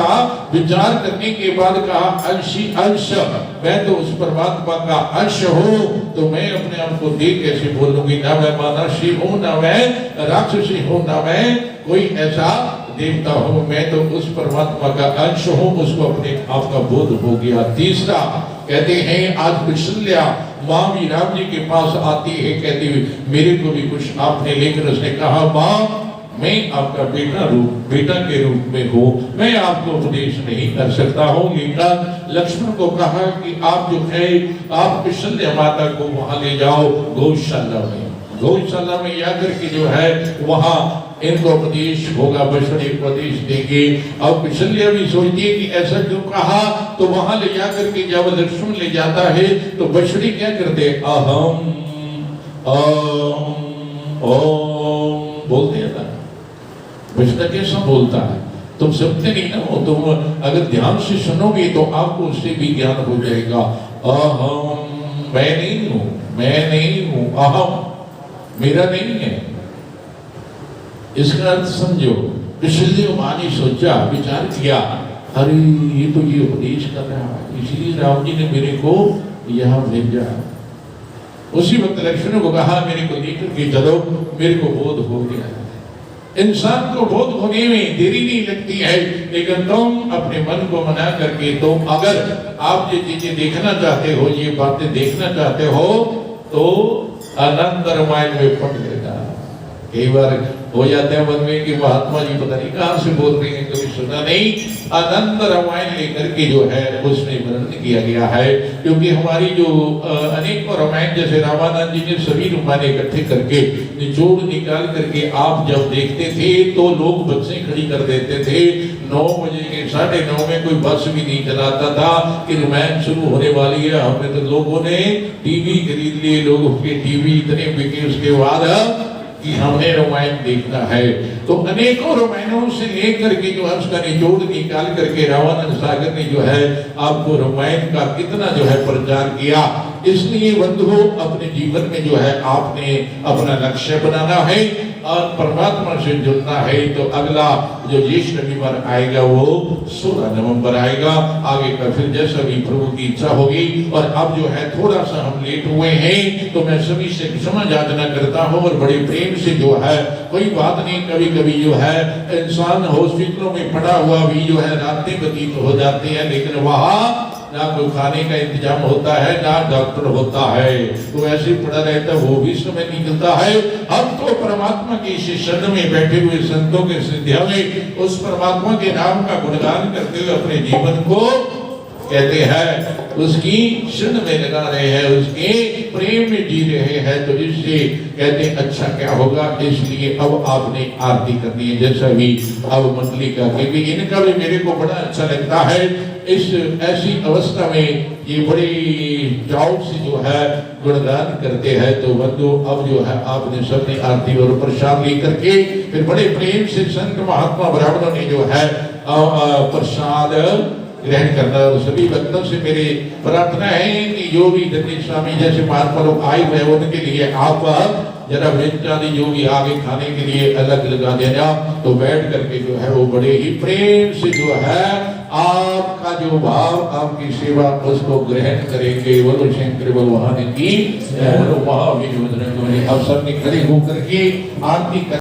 विचार करने के बाद कहा अंशी अंश, मैं तो उस परमात्मा का अंश हूँ, तो मैं अपने आप को देख कैसे बोलूंगी, ना मैं मानसी हूँ, ना मैं राक्षसी हूँ, ना मैं कोई ऐसा देवता हूँ, मैं तो उस परमात्मा का अंश हूँ। उसको अपने आप का बोध हो गया। तीसरा कहते हैं आज कुशल्या माँ भी राम जी के पास आती है, कहती हुई मेरे को भी कुछ आपने, लेकर उसने कहा माँ मैं आपका बेटा के रूप में हूँ, मैं आपको उपदेश नहीं कर सकता हूँ। लेकिन लक्ष्मण को कहा कि आप जो है आप कुशल्या माता को वहां ले जाओ गौशाला में, गौशाला में जाकर के जो है वहां इनको उपदेश होगा, बछड़ी उपदेश देंगे। अब कुशल्या भी सोचती है कि ऐसा क्यों कहा, तो वहां ले जाकर के जब लक्ष्मण ले जाता है तो बछड़ी क्या करते, अहम ओम बोलते हैं ना, बछड़ा कैसा बोलता है, तुम सुनते नहीं ना हो, तुम अगर ध्यान से सुनोगे तो आपको उससे भी ज्ञान हो जाएगा। अहम मैं नहीं हूं, मैं नहीं हूं, अहम मेरा नहीं है। इसका अर्थ समझो। इसलिए माँ ने सोचा, विचार किया, अरे ये तो ये उपदेश कर रहा है, इसलिए राम जी ने मेरे को यहाँ भेजा। उसी वक्त लक्ष्मण को कहा मेरे को लेकर के चलो, मेरे को बोध हो गया। इंसान को बोध होने में देरी नहीं लगती है, लेकिन तुम अपने मन को मना करके, तो अगर आप ये चीजें देखना चाहते हो, ये बातें देखना चाहते हो, तो अनंत रामायण में पढ़ लेना। कई बार हो जाता है मन में कि महात्मा जी पता नहीं कहाँ से बोल रहे हैं, कभी सुना नहीं। अनंत रामायण लेकर के जो है उसमें वर्णन किया गया है, क्योंकि हमारी जो अनेकों रामायण, जैसे रामानंद जी ने सभी रामायण इकट्ठे करके निचोड़ निकाल करके आप जब देखते थे तो लोग बसें खड़ी कर देते थे। 9 बजे के 9:30 में कोई बस भी नहीं चलाता था कि रामायण शुरू होने वाली है। हमने तो लोगों ने टीवी खरीद लिए, लोगों के टीवी इतने बिके उसके बाद कि हमने रामायण देखना है। तो अनेकों रामायणों से लेकर के जो है उसका निचोड़ निकाल करके रामानंद सागर ने जो है आपको रामायण का कितना जो है प्रचार किया। इसलिए बंधुओं अपने जीवन में जो है आपने अपना लक्ष्य बनाना है और परमात्मा से जुड़ना है। तो अगला जो ज्येष्ठ रविवार आएगा वो 16 नवंबर आएगा। आगे का फिर जैसा भी प्रभु की इच्छा होगी। और अब जो है थोड़ा सा हम लेट हुए हैं तो मैं सभी से क्षमा याचना करता हूँ और बड़े प्रेम से जो है, कोई बात नहीं, कभी कभी जो है इंसान हॉस्पिटलों में पड़ा हुआ भी जो है रातें व्यतीत हो जाते हैं, लेकिन वहाँ ना कोई खाने का इंतजाम होता है, ना डॉक्टर होता है, तो ऐसे पड़ा रहता है, वो भी समय निकलता है। हम तो परमात्मा के इस शरण में बैठे हुए संतों के सानिध्य में उस परमात्मा के नाम का गुणगान करते हुए अपने जीवन को कहते हैं उसकी शरण में लगा रहे हैं, उसके प्रेम में जी रहे हैं। तो इससे कहते हैं अच्छा क्या होगा। इसलिए अब आपने आरती करनी है, जैसा भी अब मंडली का, क्योंकि इनका भी मेरे को बड़ा अच्छा लगता है। इस ऐसी अवस्था में ये बड़ी चाव से जो है गुणगान करते हैं। तो बंधु अब जो है आपने सबने आरती और प्रसाद लेकर के फिर बड़े प्रेम से संत महात्मा ब्राह्मणों ने जो है प्रसाद ग्रहण करना। और सभी भक्तों से मेरी प्रार्थना है कि जो भी दत्त स्वामी जैसे महात्मा लोग आए हुए हैं उनके लिए आप जरा वेचादी जो भी आगे खाने के लिए अलग लगा देना, तो बैठ करके जो है वो बड़े ही प्रेम से जो है आपका जो भाव, आपकी सेवा उसको ग्रहण करेंगे। बोलो शंकर भगवान की। अब सबने खड़े होकर के आरती